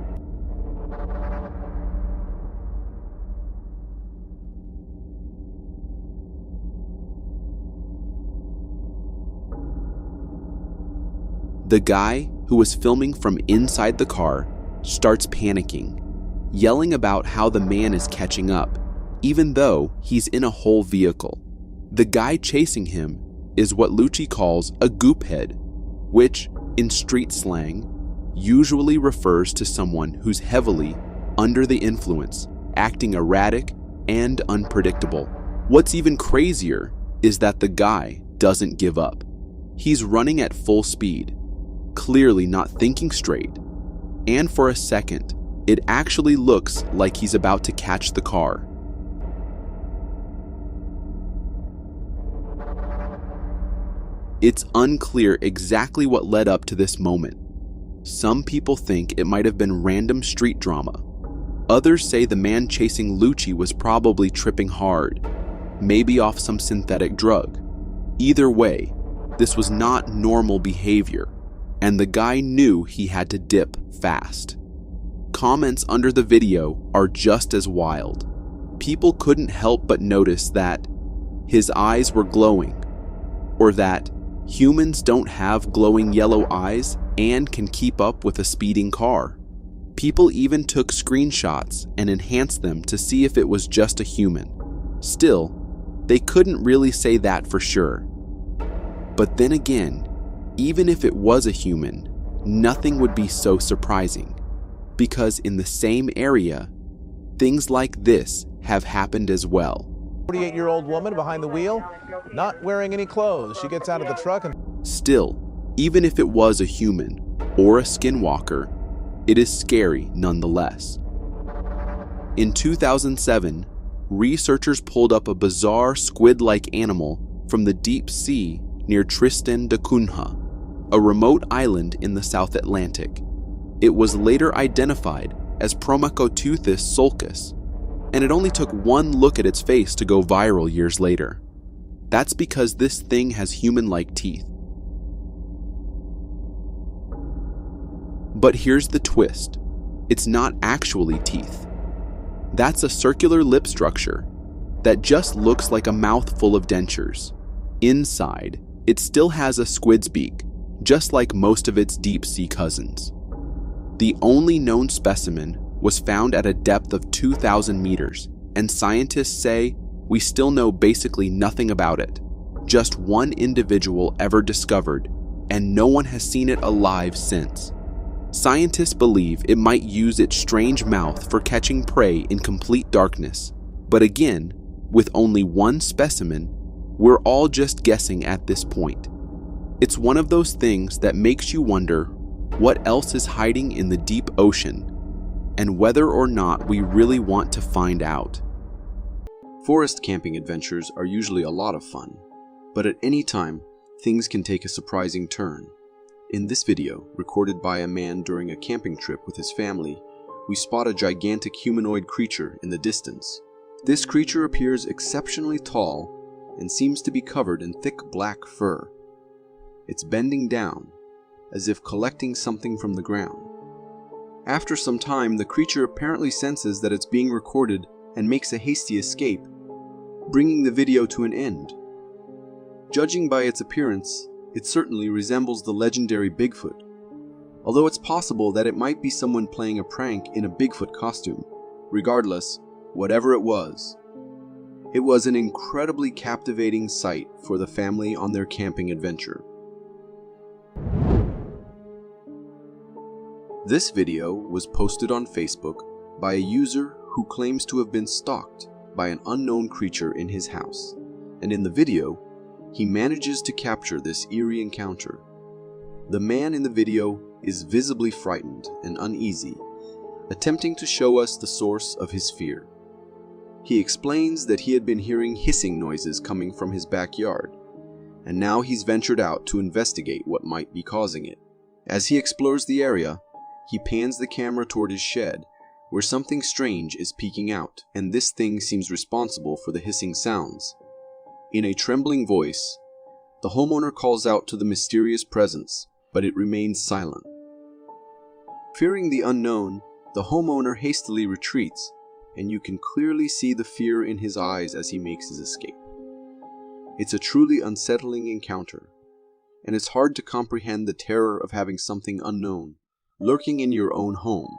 The guy, who was filming from inside the car, starts panicking, yelling about how the man is catching up, even though he's in a whole vehicle. The guy chasing him is what Lucci calls a goophead, which, in street slang, usually refers to someone who's heavily under the influence, acting erratic and unpredictable. What's even crazier is that the guy doesn't give up. He's running at full speed, clearly not thinking straight, and for a second, it actually looks like he's about to catch the car. It's unclear exactly what led up to this moment. Some people think it might have been random street drama. Others say the man chasing Lucci was probably tripping hard, maybe off some synthetic drug. Either way, this was not normal behavior, and the guy knew he had to dip fast. Comments under the video are just as wild. People couldn't help but notice that his eyes were glowing, or that humans don't have glowing yellow eyes and can keep up with a speeding car. People even took screenshots and enhanced them to see if it was just a human. Still, they couldn't really say that for sure. But then again, even if it was a human, nothing would be so surprising, because in the same area, things like this have happened as well. 48-year-old woman behind the wheel, not wearing any clothes. She gets out of the truck and... Still, even if it was a human or a skinwalker, it is scary nonetheless. In 2007, researchers pulled up a bizarre squid-like animal from the deep sea near Tristan da Cunha, a remote island in the South Atlantic. It was later identified as Promachoteuthis sulcus, and it only took one look at its face to go viral years later. That's because this thing has human-like teeth. But here's the twist. It's not actually teeth. That's a circular lip structure that just looks like a mouth full of dentures. Inside, it still has a squid's beak, just like most of its deep-sea cousins. The only known specimen was found at a depth of 2,000 meters, and scientists say we still know basically nothing about it. Just one individual ever discovered, and no one has seen it alive since. Scientists believe it might use its strange mouth for catching prey in complete darkness. But again, with only one specimen, we're all just guessing at this point. It's one of those things that makes you wonder what else is hiding in the deep ocean, and whether or not we really want to find out. Forest camping adventures are usually a lot of fun, but at any time, things can take a surprising turn. In this video, recorded by a man during a camping trip with his family, we spot a gigantic humanoid creature in the distance. This creature appears exceptionally tall and seems to be covered in thick black fur. It's bending down, as if collecting something from the ground. After some time, the creature apparently senses that it's being recorded and makes a hasty escape, bringing the video to an end. Judging by its appearance, it certainly resembles the legendary Bigfoot, although it's possible that it might be someone playing a prank in a Bigfoot costume. Regardless, whatever it was an incredibly captivating sight for the family on their camping adventure. This video was posted on Facebook by a user who claims to have been stalked by an unknown creature in his house, and in the video, he manages to capture this eerie encounter. The man in the video is visibly frightened and uneasy, attempting to show us the source of his fear. He explains that he had been hearing hissing noises coming from his backyard, and now he's ventured out to investigate what might be causing it. As he explores the area, he pans the camera toward his shed, where something strange is peeking out, and this thing seems responsible for the hissing sounds. In a trembling voice, the homeowner calls out to the mysterious presence, but it remains silent. Fearing the unknown, the homeowner hastily retreats, and you can clearly see the fear in his eyes as he makes his escape. It's a truly unsettling encounter, and it's hard to comprehend the terror of having something unknown lurking in your own home.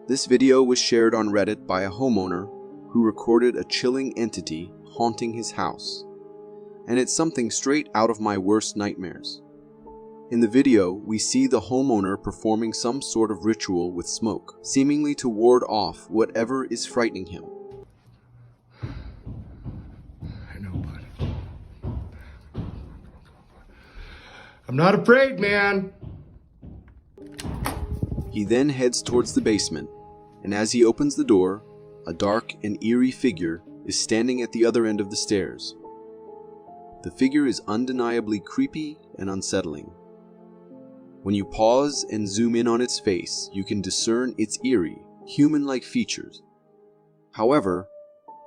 This video was shared on Reddit by a homeowner who recorded a chilling entity haunting his house, and it's something straight out of my worst nightmares. In the video, we see the homeowner performing some sort of ritual with smoke, seemingly to ward off whatever is frightening him. I know, bud. I'm not afraid, man. He then heads towards the basement, and as he opens the door, a dark and eerie figure is standing at the other end of the stairs. The figure is undeniably creepy and unsettling. When you pause and zoom in on its face, you can discern its eerie, human-like features. However,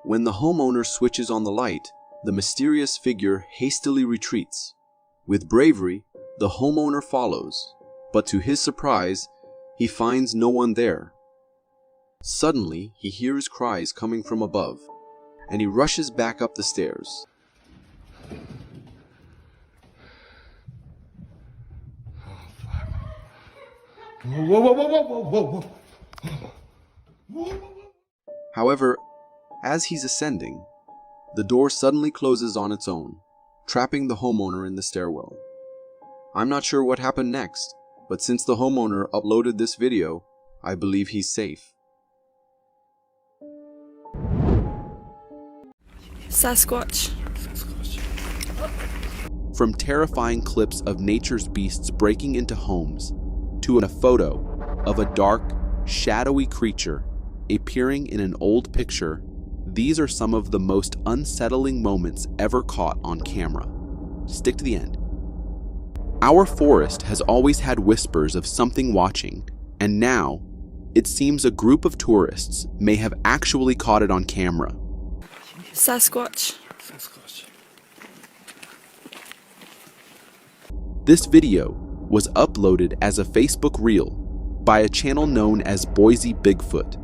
when the homeowner switches on the light, the mysterious figure hastily retreats. With bravery, the homeowner follows, but to his surprise, he finds no one there. Suddenly, he hears cries coming from above, and he rushes back up the stairs. Whoa, whoa, whoa, whoa, whoa, whoa, whoa. However, as he's ascending, the door suddenly closes on its own, trapping the homeowner in the stairwell. I'm not sure what happened next, but since the homeowner uploaded this video, I believe he's safe. Sasquatch. From terrifying clips of nature's beasts breaking into homes, to a photo of a dark, shadowy creature appearing in an old picture, these are some of the most unsettling moments ever caught on camera. Stick to the end. Our forest has always had whispers of something watching, and now, it seems a group of tourists may have actually caught it on camera. Sasquatch. This video was uploaded as a Facebook reel by a channel known as Boise Bigfoot,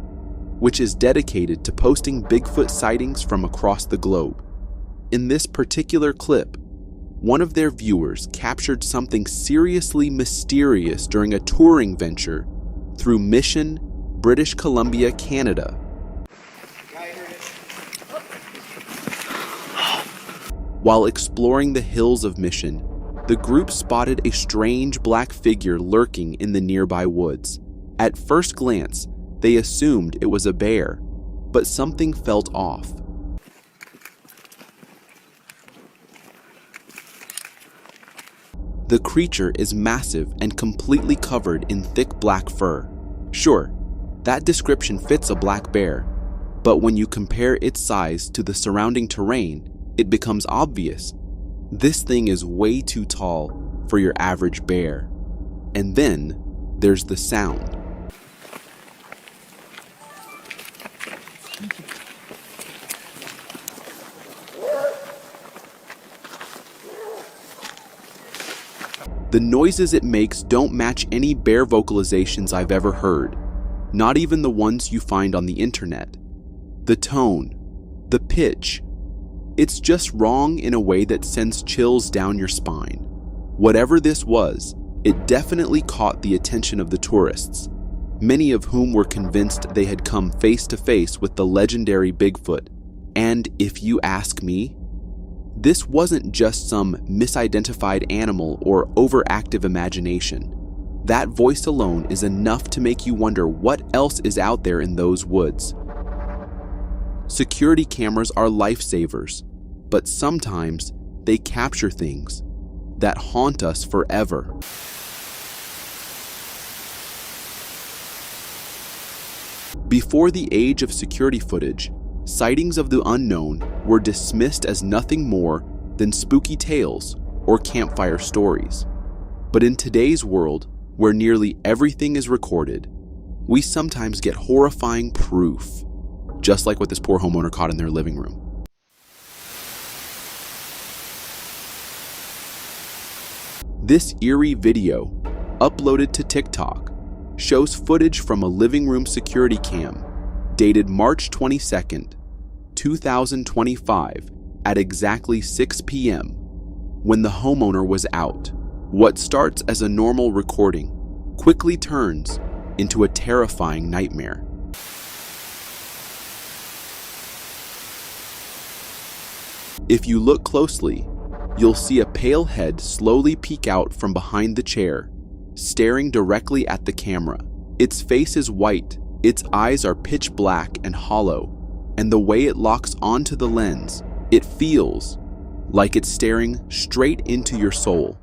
which is dedicated to posting Bigfoot sightings from across the globe. In this particular clip, one of their viewers captured something seriously mysterious during a touring venture through Mission, British Columbia, Canada. While exploring the hills of Mission, the group spotted a strange black figure lurking in the nearby woods. At first glance, they assumed it was a bear, but something felt off. The creature is massive and completely covered in thick black fur. Sure, that description fits a black bear, but when you compare its size to the surrounding terrain, it becomes obvious. This thing is way too tall for your average bear. And then there's the sound. The noises it makes don't match any bear vocalizations I've ever heard, not even the ones you find on the internet. The tone, the pitch, it's just wrong in a way that sends chills down your spine. Whatever this was, it definitely caught the attention of the tourists, many of whom were convinced they had come face to face with the legendary Bigfoot. And if you ask me, this wasn't just some misidentified animal or overactive imagination. That voice alone is enough to make you wonder what else is out there in those woods. Security cameras are lifesavers, but sometimes they capture things that haunt us forever. Before the age of security footage, sightings of the unknown were dismissed as nothing more than spooky tales or campfire stories. But in today's world, where nearly everything is recorded, we sometimes get horrifying proof, just like what this poor homeowner caught in their living room. This eerie video, uploaded to TikTok, shows footage from a living room security cam dated March 22nd, 2025 at exactly 6 p.m. when the homeowner was out. What starts as a normal recording quickly turns into a terrifying nightmare. If you look closely, you'll see a pale head slowly peek out from behind the chair, staring directly at the camera. Its face is white, its eyes are pitch black and hollow, and the way it locks onto the lens, it feels like it's staring straight into your soul.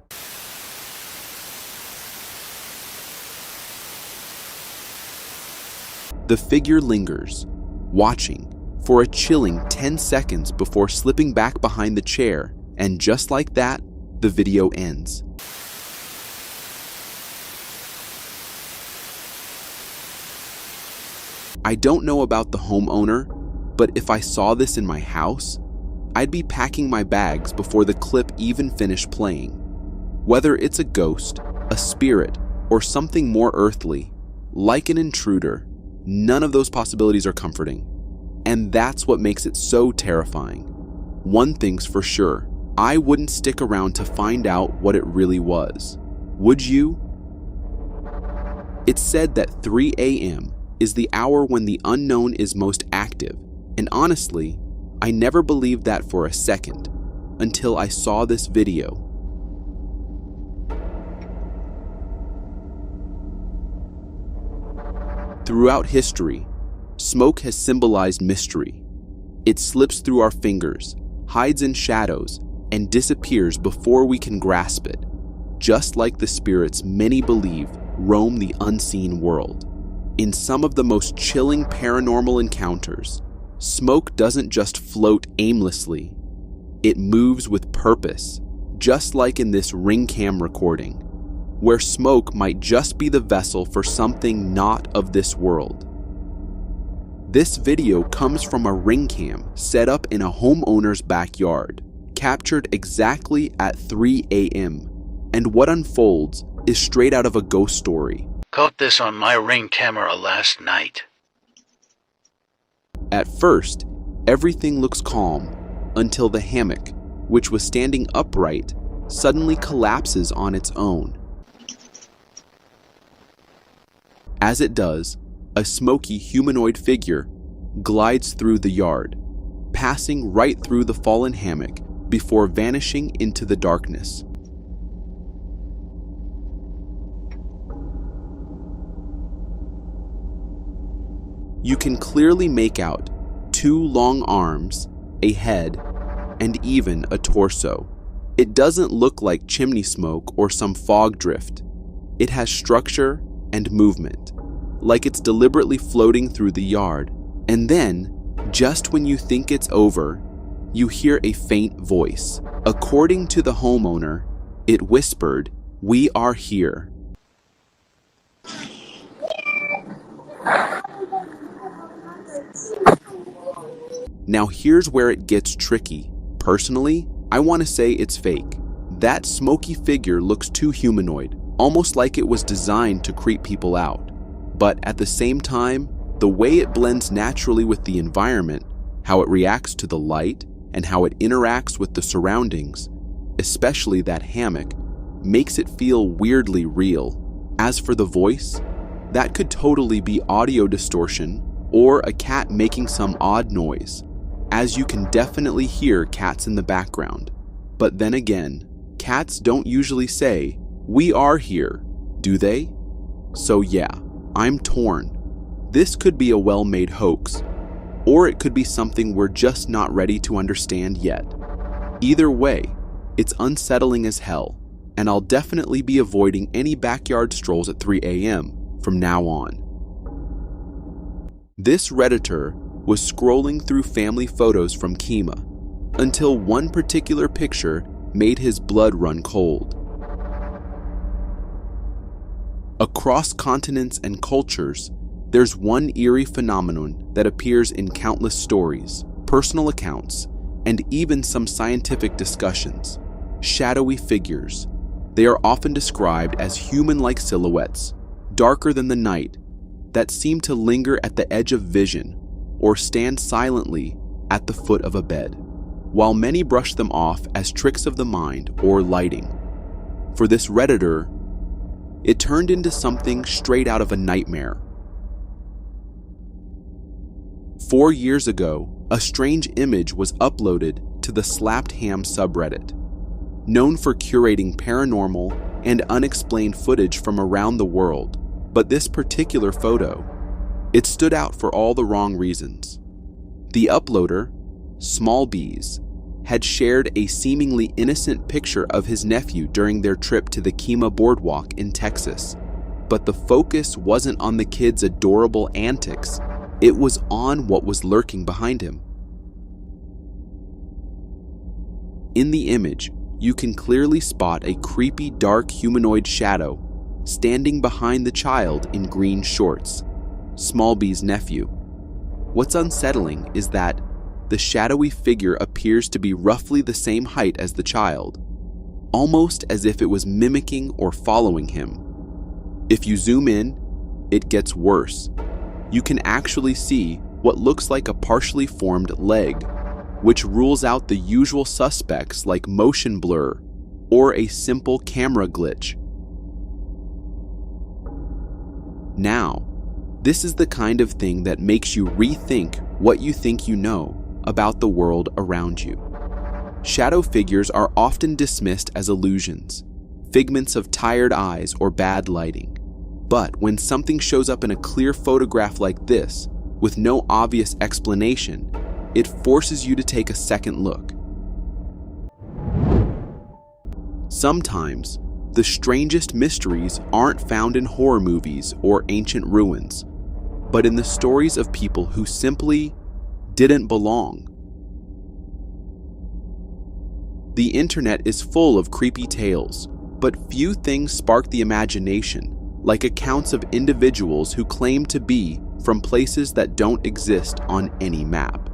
The figure lingers, watching, for a chilling 10 seconds before slipping back behind the chair, and just like that, the video ends. I don't know about the homeowner, but if I saw this in my house, I'd be packing my bags before the clip even finished playing. Whether it's a ghost, a spirit, or something more earthly, like an intruder, none of those possibilities are comforting. And that's what makes it so terrifying. One thing's for sure, I wouldn't stick around to find out what it really was. Would you? It's said that 3 a.m. is the hour when the unknown is most active, and honestly, I never believed that for a second until I saw this video. Throughout history, smoke has symbolized mystery. It slips through our fingers, hides in shadows, and disappears before we can grasp it, just like the spirits many believe roam the unseen world. In some of the most chilling paranormal encounters, smoke doesn't just float aimlessly. It moves with purpose, just like in this ring cam recording, where smoke might just be the vessel for something not of this world. This video comes from a ring cam set up in a homeowner's backyard, captured exactly at 3 a.m. And what unfolds is straight out of a ghost story. Caught this on my ring camera last night. At first, everything looks calm until the hammock, which was standing upright, suddenly collapses on its own. As it does, a smoky humanoid figure glides through the yard, passing right through the fallen hammock before vanishing into the darkness. You can clearly make out 2 long arms, a head, and even a torso. It doesn't look like chimney smoke or some fog drift. It has structure and movement, like it's deliberately floating through the yard. And then, just when you think it's over, you hear a faint voice. According to the homeowner, it whispered, "We are here." Now here's where it gets tricky. Personally, I want to say it's fake. That smoky figure looks too humanoid, almost like it was designed to creep people out. But at the same time, the way it blends naturally with the environment, how it reacts to the light, and how it interacts with the surroundings, especially that hammock, makes it feel weirdly real. As for the voice, that could totally be audio distortion or a cat making some odd noise, as you can definitely hear cats in the background. But then again, cats don't usually say, "We are here," do they? So yeah, I'm torn. This could be a well-made hoax, or it could be something we're just not ready to understand yet. Either way, it's unsettling as hell, and I'll definitely be avoiding any backyard strolls at 3 a.m. from now on. This Redditor was scrolling through family photos from Kima until one particular picture made his blood run cold. Across continents and cultures, there's one eerie phenomenon that appears in countless stories, personal accounts, and even some scientific discussions: shadowy figures. They are often described as human-like silhouettes, darker than the night, that seem to linger at the edge of vision or stand silently at the foot of a bed, while many brush them off as tricks of the mind or lighting. For this Redditor, it turned into something straight out of a nightmare. 4 years ago, a strange image was uploaded to the Slapped Ham subreddit, known for curating paranormal and unexplained footage from around the world. But this particular photo, it stood out for all the wrong reasons. The uploader, Small Bees, had shared a seemingly innocent picture of his nephew during their trip to the Kima Boardwalk in Texas. But the focus wasn't on the kid's adorable antics, It was on what was lurking behind him. In the image, you can clearly spot a creepy dark humanoid shadow standing behind the child in green shorts, Smallby's nephew. What's unsettling is that the shadowy figure appears to be roughly the same height as the child, almost as if it was mimicking or following him. If you zoom in, it gets worse. You can actually see what looks like a partially formed leg, which rules out the usual suspects like motion blur or a simple camera glitch. Now, this is the kind of thing that makes you rethink what you think you know about the world around you. Shadow figures are often dismissed as illusions, figments of tired eyes or bad lighting. But when something shows up in a clear photograph like this, with no obvious explanation, it forces you to take a second look. Sometimes, the strangest mysteries aren't found in horror movies or ancient ruins, but in the stories of people who simply didn't belong. The internet is full of creepy tales, but few things spark the imagination, like accounts of individuals who claim to be from places that don't exist on any map.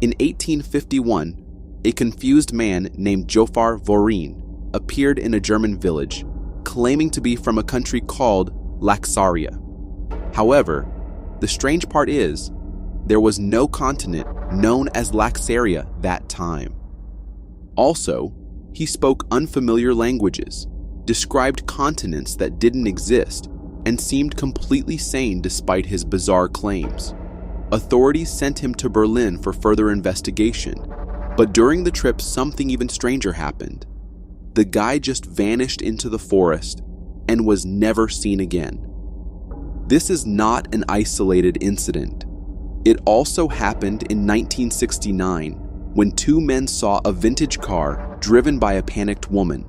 In 1851, a confused man named Jofar Vorin appeared in a German village, claiming to be from a country called Laxaria. However, the strange part is, there was no continent known as Laxaria that time. Also, he spoke unfamiliar languages, described continents that didn't exist, and seemed completely sane despite his bizarre claims. Authorities sent him to Berlin for further investigation, but during the trip something even stranger happened. The guy just vanished into the forest and was never seen again. This is not an isolated incident. It also happened in 1969 when two men saw a vintage car driven by a panicked woman.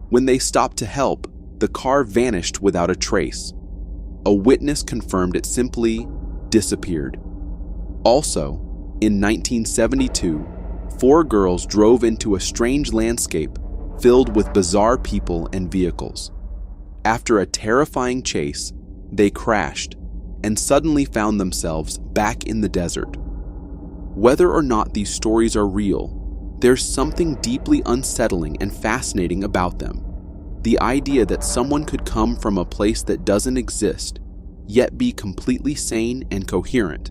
When they stopped to help, the car vanished without a trace. A witness confirmed it simply disappeared. Also, in 1972, 4 girls drove into a strange landscape filled with bizarre people and vehicles. After a terrifying chase, they crashed and suddenly found themselves back in the desert. Whether or not these stories are real, there's something deeply unsettling and fascinating about them. The idea that someone could come from a place that doesn't exist, yet be completely sane and coherent,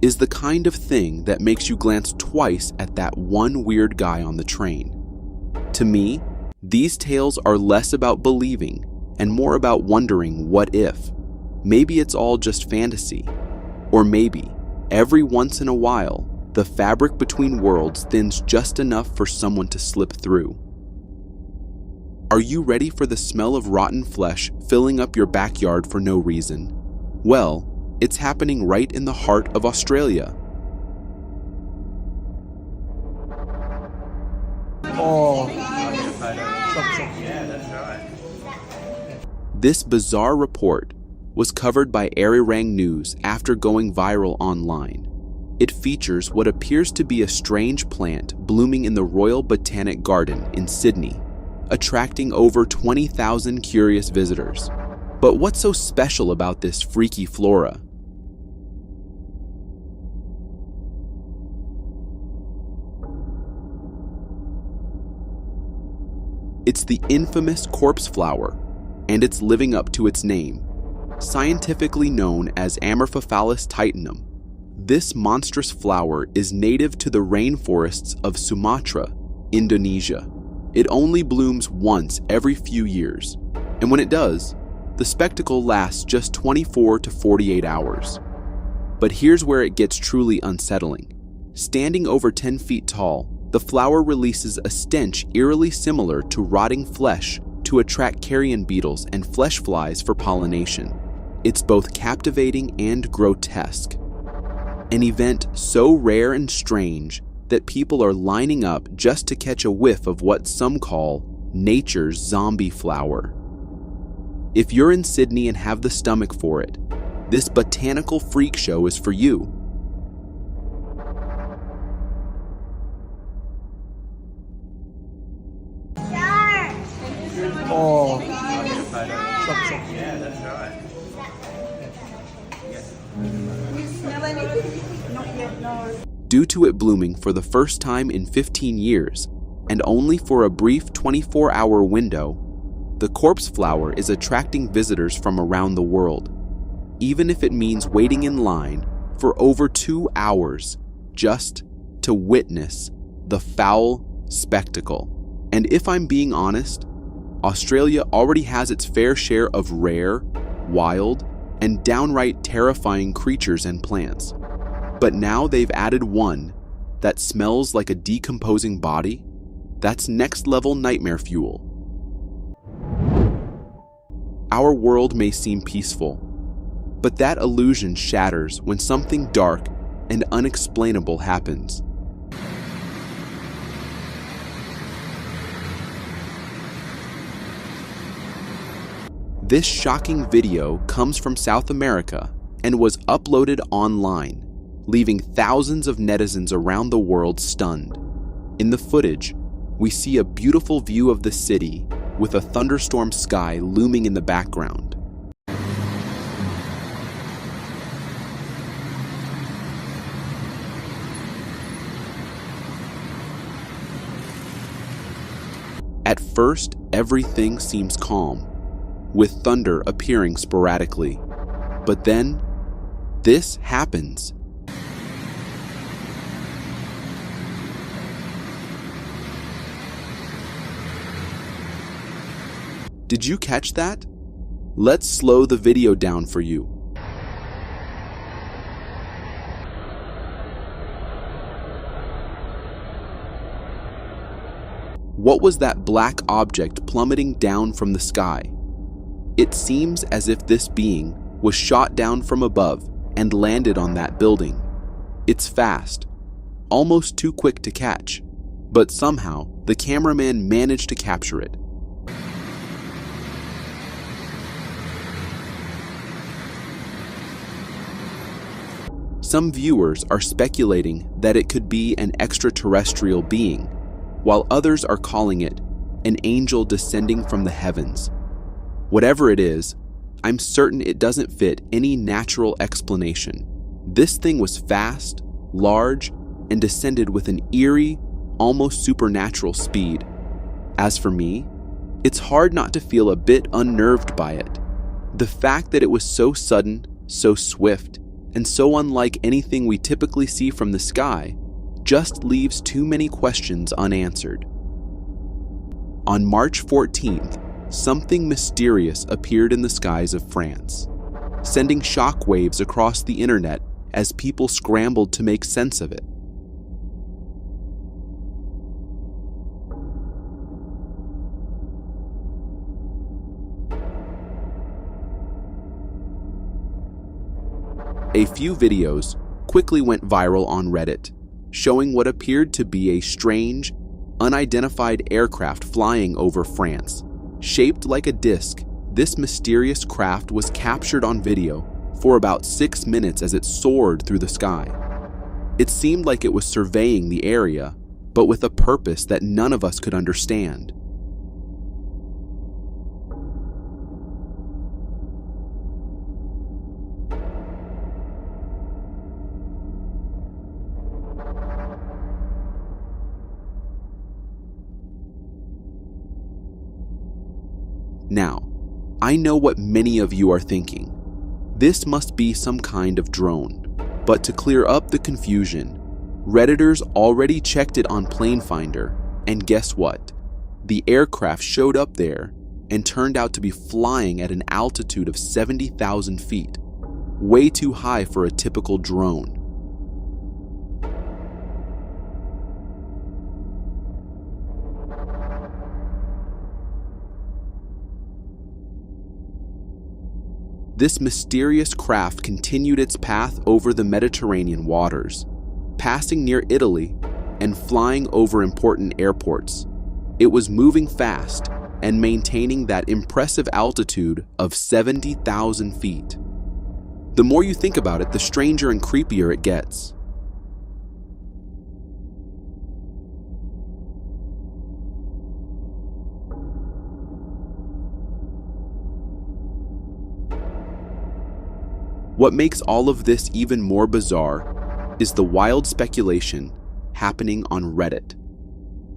is the kind of thing that makes you glance twice at that one weird guy on the train. To me, these tales are less about believing and more about wondering what if. Maybe it's all just fantasy. Or maybe, every once in a while, the fabric between worlds thins just enough for someone to slip through. Are you ready for the smell of rotten flesh filling up your backyard for no reason? Well, it's happening right in the heart of Australia. This bizarre report was covered by Arirang News after going viral online. It features what appears to be a strange plant blooming in the Royal Botanic Garden in Sydney, attracting over 20,000 curious visitors. But what's so special about this freaky flora? It's the infamous corpse flower, and it's living up to its name. Scientifically known as Amorphophallus titanum, this monstrous flower is native to the rainforests of Sumatra, Indonesia. It only blooms once every few years, and when it does, the spectacle lasts just 24 to 48 hours. But here's where it gets truly unsettling. Standing over 10 feet tall, the flower releases a stench eerily similar to rotting flesh to attract carrion beetles and flesh flies for pollination. It's both captivating and grotesque. An event so rare and strange that people are lining up just to catch a whiff of what some call nature's zombie flower. If you're in Sydney and have the stomach for it, this botanical freak show is for you. Oh. Due to it blooming for the first time in 15 years, and only for a brief 24-hour window, the corpse flower is attracting visitors from around the world, even if it means waiting in line for over 2 hours just to witness the foul spectacle. And if I'm being honest, Australia already has its fair share of rare, wild, and downright terrifying creatures and plants. But now they've added one that smells like a decomposing body. That's next-level nightmare fuel. Our world may seem peaceful, but that illusion shatters when something dark and unexplainable happens. This shocking video comes from South America and was uploaded online, leaving thousands of netizens around the world stunned. In the footage, we see a beautiful view of the city with a thunderstorm sky looming in the background. At first, everything seems calm, with thunder appearing sporadically. But then, this happens. Did you catch that? Let's slow the video down for you. What was that black object plummeting down from the sky? It seems as if this being was shot down from above and landed on that building. It's fast, almost too quick to catch, but somehow the cameraman managed to capture it. Some viewers are speculating that it could be an extraterrestrial being, while others are calling it an angel descending from the heavens. Whatever it is, I'm certain it doesn't fit any natural explanation. This thing was fast, large, and descended with an eerie, almost supernatural speed. As for me, it's hard not to feel a bit unnerved by it. The fact that it was so sudden, so swift, and so unlike anything we typically see from the sky just leaves too many questions unanswered. On March 14th, something mysterious appeared in the skies of France, sending shockwaves across the internet as people scrambled to make sense of it. A few videos quickly went viral on Reddit, showing what appeared to be a strange, unidentified aircraft flying over France. Shaped like a disc, this mysterious craft was captured on video for about 6 minutes as it soared through the sky. It seemed like it was surveying the area, but with a purpose that none of us could understand. Now, I know what many of you are thinking. This must be some kind of drone. But to clear up the confusion, Redditors already checked it on Plane Finder, and guess what? The aircraft showed up there and turned out to be flying at an altitude of 70,000 feet, way too high for a typical drone. This mysterious craft continued its path over the Mediterranean waters, passing near Italy and flying over important airports. It was moving fast and maintaining that impressive altitude of 70,000 feet. The more you think about it, the stranger and creepier it gets. What makes all of this even more bizarre is the wild speculation happening on Reddit.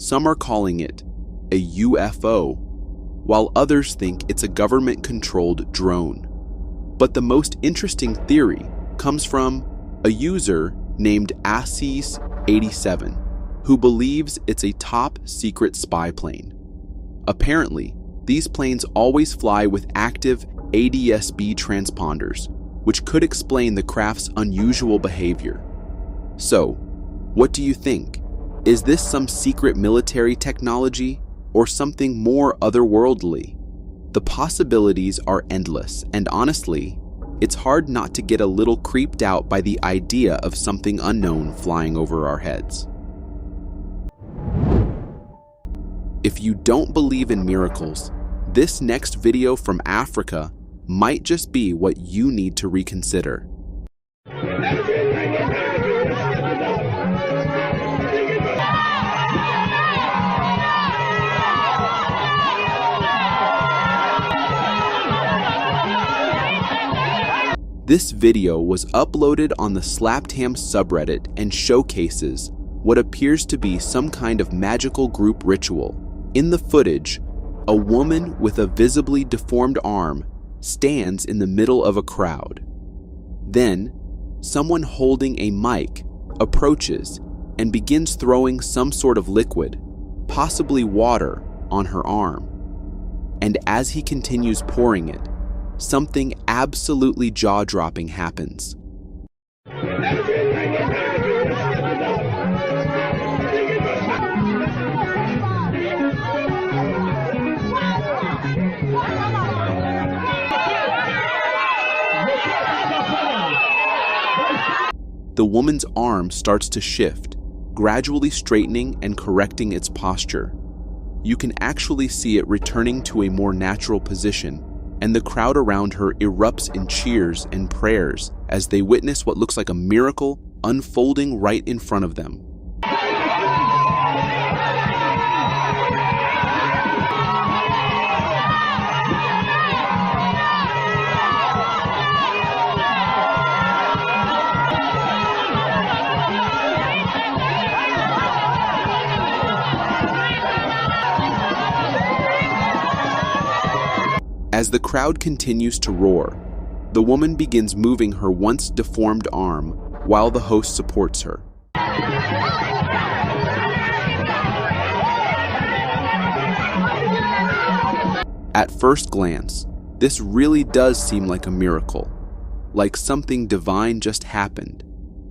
Some are calling it a UFO, while others think it's a government-controlled drone. But the most interesting theory comes from a user named Assis87, who believes it's a top-secret spy plane. Apparently, these planes always fly with active ADS-B transponders, which could explain the craft's unusual behavior. So, what do you think? Is this some secret military technology or something more otherworldly? The possibilities are endless, and honestly, it's hard not to get a little creeped out by the idea of something unknown flying over our heads. If you don't believe in miracles, this next video from Africa might just be what you need to reconsider. This video was uploaded on the Slaptham subreddit and showcases what appears to be some kind of magical group ritual. In the footage, a woman with a visibly deformed arm stands in the middle of a crowd. Then, someone holding a mic approaches and begins throwing some sort of liquid, possibly water, on her arm. And as he continues pouring it, something absolutely jaw-dropping happens. The woman's arm starts to shift, gradually straightening and correcting its posture. You can actually see it returning to a more natural position, and the crowd around her erupts in cheers and prayers as they witness what looks like a miracle unfolding right in front of them. As the crowd continues to roar, the woman begins moving her once deformed arm while the host supports her. At first glance, this really does seem like a miracle, like something divine just happened.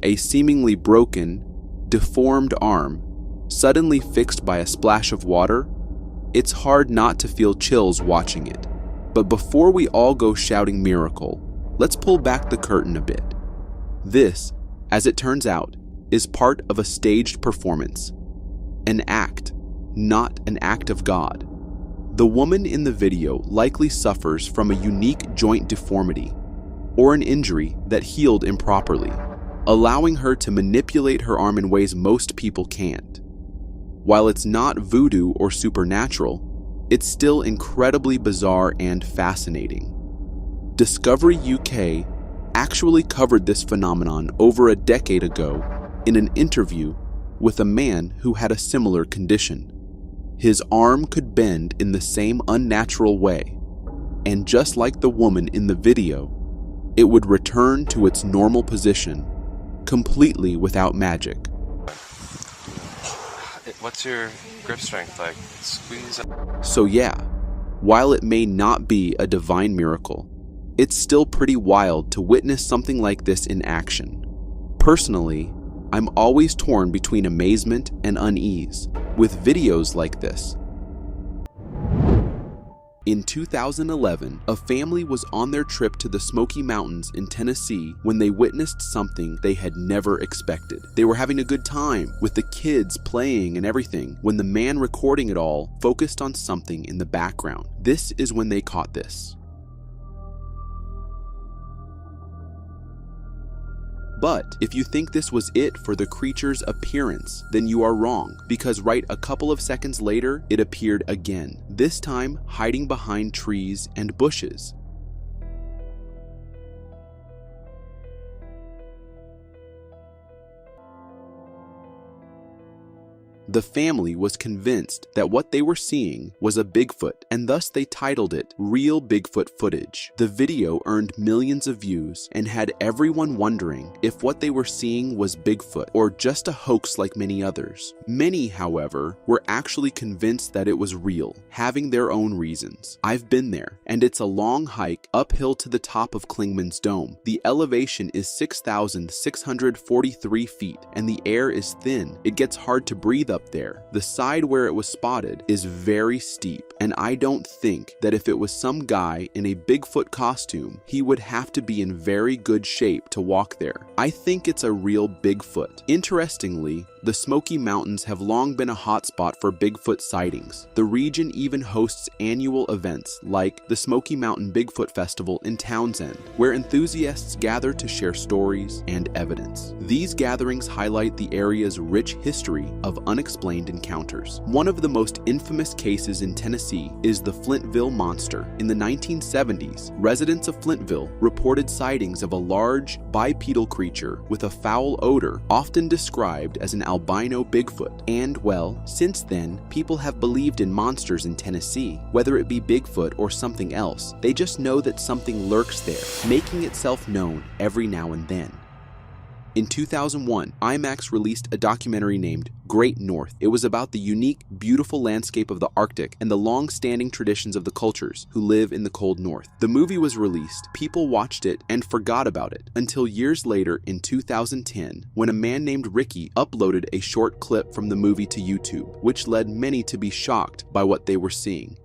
A seemingly broken, deformed arm, suddenly fixed by a splash of water. It's hard not to feel chills watching it. But before we all go shouting miracle, let's pull back the curtain a bit. This, as it turns out, is part of a staged performance. An act, not an act of God. The woman in the video likely suffers from a unique joint deformity or an injury that healed improperly, allowing her to manipulate her arm in ways most people can't. While it's not voodoo or supernatural, it's still incredibly bizarre and fascinating. Discovery UK actually covered this phenomenon over a decade ago in an interview with a man who had a similar condition. His arm could bend in the same unnatural way, and just like the woman in the video, it would return to its normal position, completely without magic. What's your grip strength like? Squeeze. So yeah, while it may not be a divine miracle, it's still pretty wild to witness something like this in action. Personally, I'm always torn between amazement and unease with videos like this. In 2011, a family was on their trip to the Smoky Mountains in Tennessee when they witnessed something they had never expected. They were having a good time with the kids playing and everything when the man recording it all focused on something in the background. This is when they caught this. But if you think this was it for the creature's appearance, then you are wrong, because right a couple of seconds later, it appeared again, this time hiding behind trees and bushes. The family was convinced that what they were seeing was a Bigfoot, and thus they titled it Real Bigfoot Footage. The video earned millions of views and had everyone wondering if what they were seeing was Bigfoot or just a hoax like many others. Many, however, were actually convinced that it was real, having their own reasons. I've been there, and it's a long hike uphill to the top of Clingman's Dome. The elevation is 6,643 feet, and the air is thin. It gets hard to breathe up there. The side where it was spotted is very steep, and I don't think that if it was some guy in a Bigfoot costume, he would have to be in very good shape to walk there. I think it's a real Bigfoot. Interestingly, the Smoky Mountains have long been a hotspot for Bigfoot sightings. The region even hosts annual events like the Smoky Mountain Bigfoot Festival in Townsend, where enthusiasts gather to share stories and evidence. These gatherings highlight the area's rich history of unexplained encounters. One of the most infamous cases in Tennessee is the Flintville Monster. In the 1970s, residents of Flintville reported sightings of a large, bipedal creature with a foul odor, often described as an albino Bigfoot. And, well, since then, people have believed in monsters in Tennessee. Whether it be Bigfoot or something else, they just know that something lurks there, making itself known every now and then. In 2001, IMAX released a documentary named Great North. It was about the unique, beautiful landscape of the Arctic and the long-standing traditions of the cultures who live in the cold north. The movie was released, people watched it and forgot about it, until years later in 2010, when a man named Ricky uploaded a short clip from the movie to YouTube, which led many to be shocked by what they were seeing.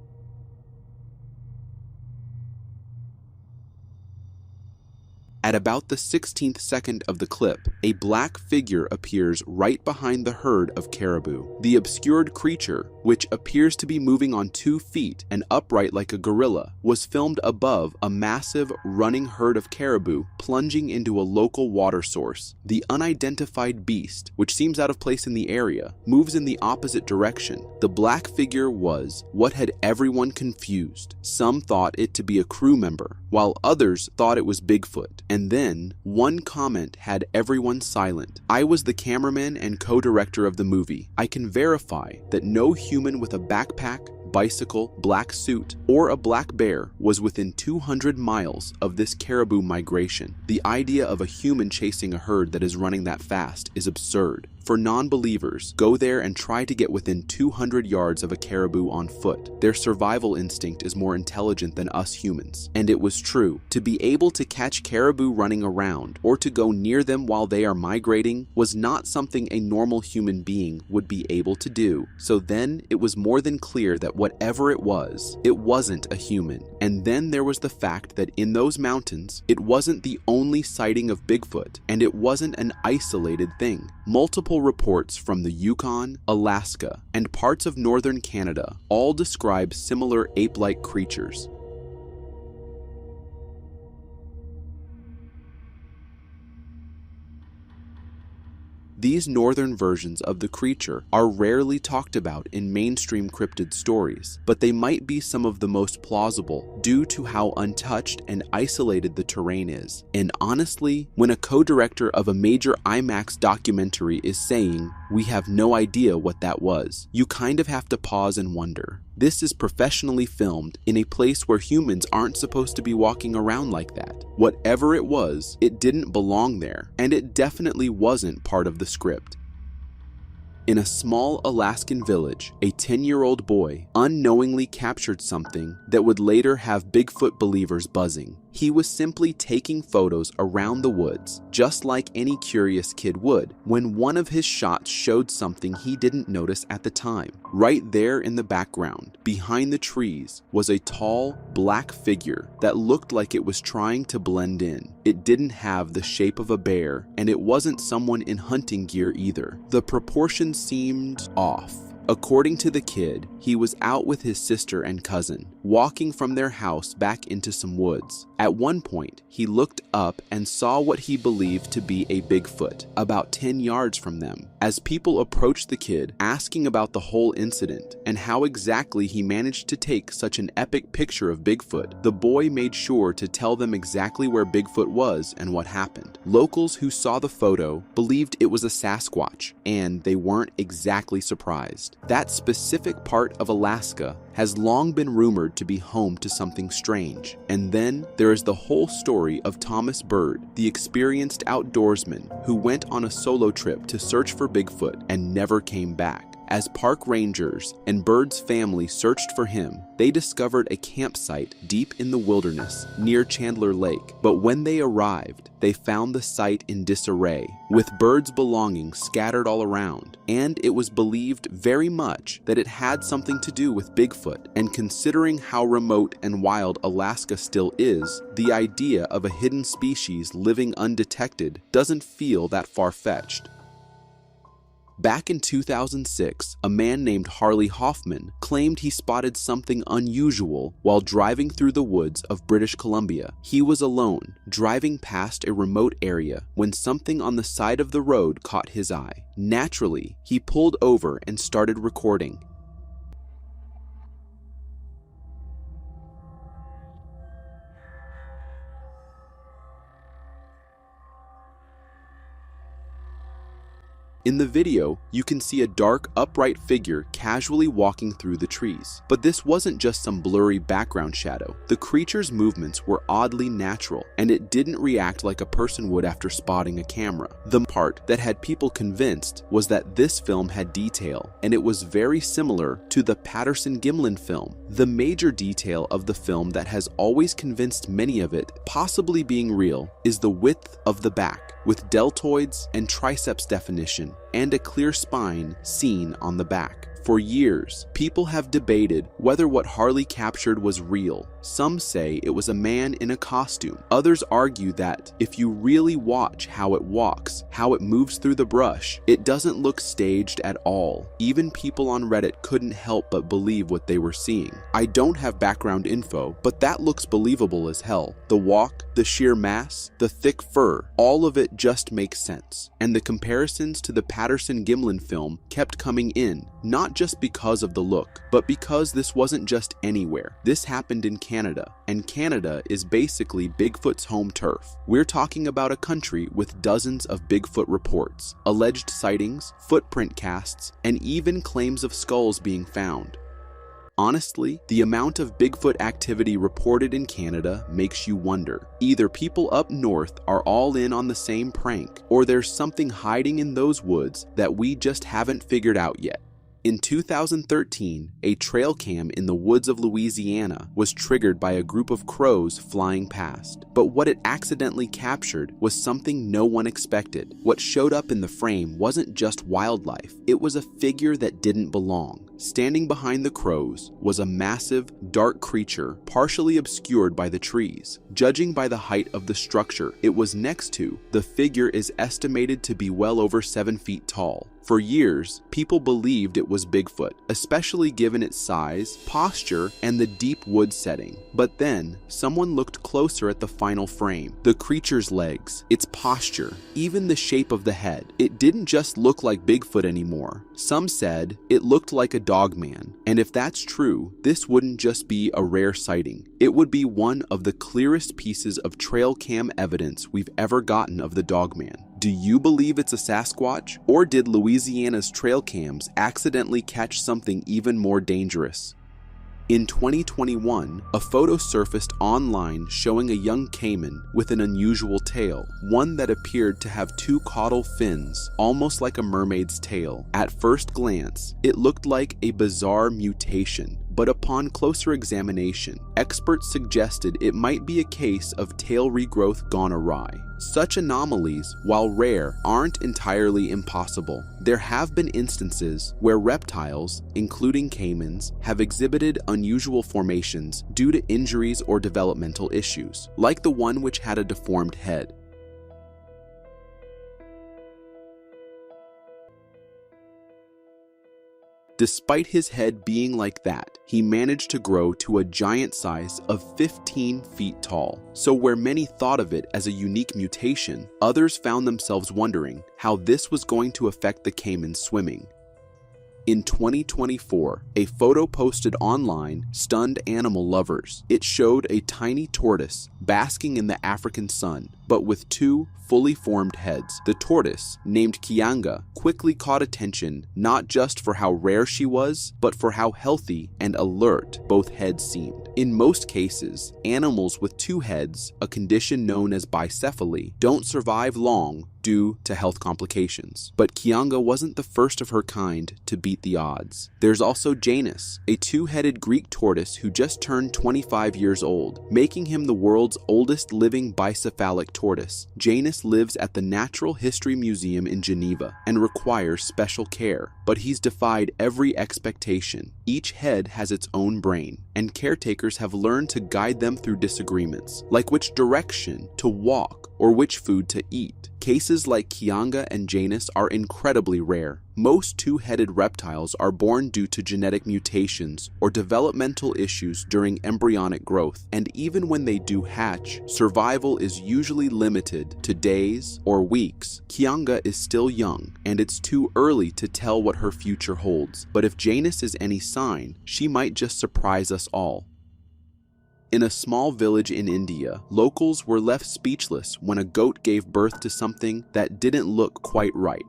At about the 16th second of the clip, a black figure appears right behind the herd of caribou. The obscured creature, which appears to be moving on 2 feet and upright like a gorilla, was filmed above a massive running herd of caribou plunging into a local water source. The unidentified beast, which seems out of place in the area, moves in the opposite direction. The black figure was what had everyone confused. Some thought it to be a crew member, while others thought it was Bigfoot. And then, one comment had everyone silent. I was the cameraman and co-director of the movie. I can verify that no human with a backpack, bicycle, black suit, or a black bear was within 200 miles of this caribou migration. The idea of a human chasing a herd that is running that fast is absurd. For non-believers, go there and try to get within 200 yards of a caribou on foot. Their survival instinct is more intelligent than us humans. And it was true. To be able to catch caribou running around, or to go near them while they are migrating, was not something a normal human being would be able to do. So then, it was more than clear that whatever it wasn't a human. And then there was the fact that in those mountains, it wasn't the only sighting of Bigfoot, and it wasn't an isolated thing. Multiple reports from the Yukon, Alaska, and parts of northern Canada all describe similar ape-like creatures. These northern versions of the creature are rarely talked about in mainstream cryptid stories, but they might be some of the most plausible due to how untouched and isolated the terrain is. And honestly, when a co-director of a major IMAX documentary is saying, "We have no idea what that was," you kind of have to pause and wonder. This is professionally filmed in a place where humans aren't supposed to be walking around like that. Whatever it was, it didn't belong there, and it definitely wasn't part of the script. In a small Alaskan village, a 10-year-old boy unknowingly captured something that would later have Bigfoot believers buzzing. He was simply taking photos around the woods, just like any curious kid would, when one of his shots showed something he didn't notice at the time. Right there in the background, behind the trees, was a tall, black figure that looked like it was trying to blend in. It didn't have the shape of a bear, and it wasn't someone in hunting gear either. The proportions seemed off. According to the kid, he was out with his sister and cousin, walking from their house back into some woods. At one point, he looked up and saw what he believed to be a Bigfoot, about 10 yards from them. As people approached the kid, asking about the whole incident and how exactly he managed to take such an epic picture of Bigfoot, the boy made sure to tell them exactly where Bigfoot was and what happened. Locals who saw the photo believed it was a Sasquatch, and they weren't exactly surprised. That specific part of Alaska has long been rumored to be home to something strange. And then there is the whole story of Thomas Bird, the experienced outdoorsman who went on a solo trip to search for Bigfoot and never came back. As park rangers and Bird's family searched for him, they discovered a campsite deep in the wilderness near Chandler Lake. But when they arrived, they found the site in disarray, with Bird's belongings scattered all around, and it was believed very much that it had something to do with Bigfoot. And considering how remote and wild Alaska still is, the idea of a hidden species living undetected doesn't feel that far-fetched. Back in 2006, a man named Harley Hoffman claimed he spotted something unusual while driving through the woods of British Columbia. He was alone, driving past a remote area, when something on the side of the road caught his eye. Naturally, he pulled over and started recording. In the video, you can see a dark, upright figure casually walking through the trees. But this wasn't just some blurry background shadow. The creature's movements were oddly natural, and it didn't react like a person would after spotting a camera. The part that had people convinced was that this film had detail, and it was very similar to the Patterson-Gimlin film. The major detail of the film that has always convinced many of it possibly being real is the width of the back, with deltoids and triceps definition, and a clear spine seen on the back. For years, people have debated whether what Harley captured was real. Some say it was a man in a costume. Others argue that if you really watch how it walks, how it moves through the brush, it doesn't look staged at all. Even people on Reddit couldn't help but believe what they were seeing. I don't have background info, but that looks believable as hell. The walk, the sheer mass, the thick fur, all of it just makes sense. And the comparisons to the Patterson-Gimlin film kept coming in, not just because of the look, but because this wasn't just anywhere. This happened in Canada, and Canada is basically Bigfoot's home turf. We're talking about a country with dozens of Bigfoot reports, alleged sightings, footprint casts, and even claims of skulls being found. Honestly, the amount of Bigfoot activity reported in Canada makes you wonder. Either people up north are all in on the same prank, or there's something hiding in those woods that we just haven't figured out yet. In 2013, a trail cam in the woods of Louisiana was triggered by a group of crows flying past. But what it accidentally captured was something no one expected. What showed up in the frame wasn't just wildlife, it was a figure that didn't belong. Standing behind the crows was a massive, dark creature partially obscured by the trees. Judging by the height of the structure it was next to, the figure is estimated to be well over 7 feet tall. For years, people believed it was Bigfoot, especially given its size, posture, and the deep wood setting. But then, someone looked closer at the final frame. The creature's legs, its posture, even the shape of the head. It didn't just look like Bigfoot anymore. Some said it looked like a dogman. And if that's true, this wouldn't just be a rare sighting. It would be one of the clearest pieces of trail cam evidence we've ever gotten of the dogman. Do you believe it's a Sasquatch? Or did Louisiana's trail cams accidentally catch something even more dangerous? In 2021, a photo surfaced online showing a young caiman with an unusual tail, one that appeared to have 2 caudal fins, almost like a mermaid's tail. At first glance, it looked like a bizarre mutation, but upon closer examination, experts suggested it might be a case of tail regrowth gone awry. Such anomalies, while rare, aren't entirely impossible. There have been instances where reptiles, including caimans, have exhibited unusual formations due to injuries or developmental issues, like the one which had a deformed head. Despite his head being like that, he managed to grow to a giant size of 15 feet tall. So where many thought of it as a unique mutation, others found themselves wondering how this was going to affect the caimans swimming. In 2024, a photo posted online stunned animal lovers. It showed a tiny tortoise basking in the African sun, but with two fully formed heads. The tortoise, named Kianga, quickly caught attention not just for how rare she was, but for how healthy and alert both heads seemed. In most cases, animals with two heads, a condition known as bicephaly, don't survive long due to health complications. But Kianga wasn't the first of her kind to beat the odds. There's also Janus, a two-headed Greek tortoise who just turned 25 years old, making him the world's oldest living bicephalic tortoise. Janus lives at the Natural History Museum in Geneva and requires special care, but he's defied every expectation. Each head has its own brain, and caretakers have learned to guide them through disagreements, like which direction to walk or which food to eat. Cases like Kianga and Janus are incredibly rare. Most two-headed reptiles are born due to genetic mutations or developmental issues during embryonic growth, and even when they do hatch, survival is usually limited to days or weeks. Kianga is still young, and it's too early to tell what her future holds, but if Janus is any sign, she might just surprise us all. In a small village in India, locals were left speechless when a goat gave birth to something that didn't look quite right.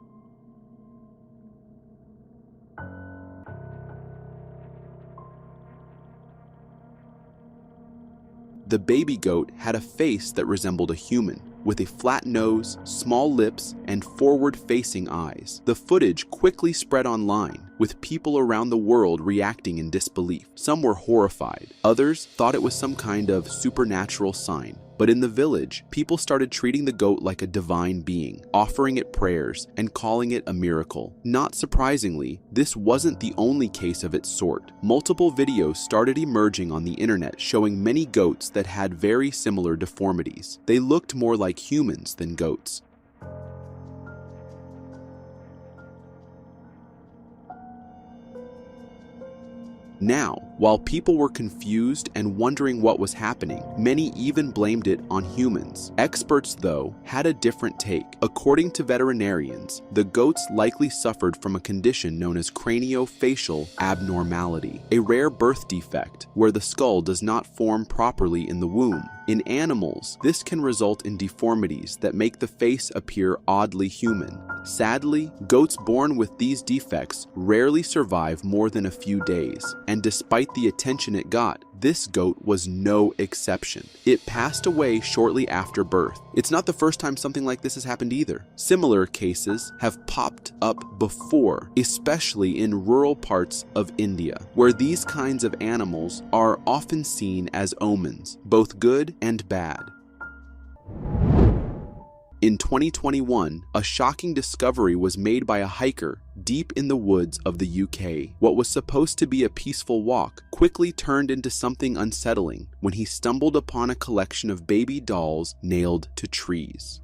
The baby goat had a face that resembled a human, with a flat nose, small lips, and forward-facing eyes. The footage quickly spread online, with people around the world reacting in disbelief. Some were horrified. Others thought it was some kind of supernatural sign. But in the village, people started treating the goat like a divine being, offering it prayers and calling it a miracle. Not surprisingly, this wasn't the only case of its sort. Multiple videos started emerging on the internet showing many goats that had very similar deformities. They looked more like humans than goats. Now, while people were confused and wondering what was happening, many even blamed it on humans. Experts, though, had a different take. According to veterinarians, the goats likely suffered from a condition known as craniofacial abnormality, a rare birth defect where the skull does not form properly in the womb. In animals, this can result in deformities that make the face appear oddly human. Sadly, goats born with these defects rarely survive more than a few days, and despite the attention it got, this goat was no exception. It passed away shortly after birth. It's not the first time something like this has happened either. Similar cases have popped up before, especially in rural parts of India, where these kinds of animals are often seen as omens, both good and bad. In 2021, a shocking discovery was made by a hiker deep in the woods of the UK. What was supposed to be a peaceful walk quickly turned into something unsettling when he stumbled upon a collection of baby dolls nailed to trees.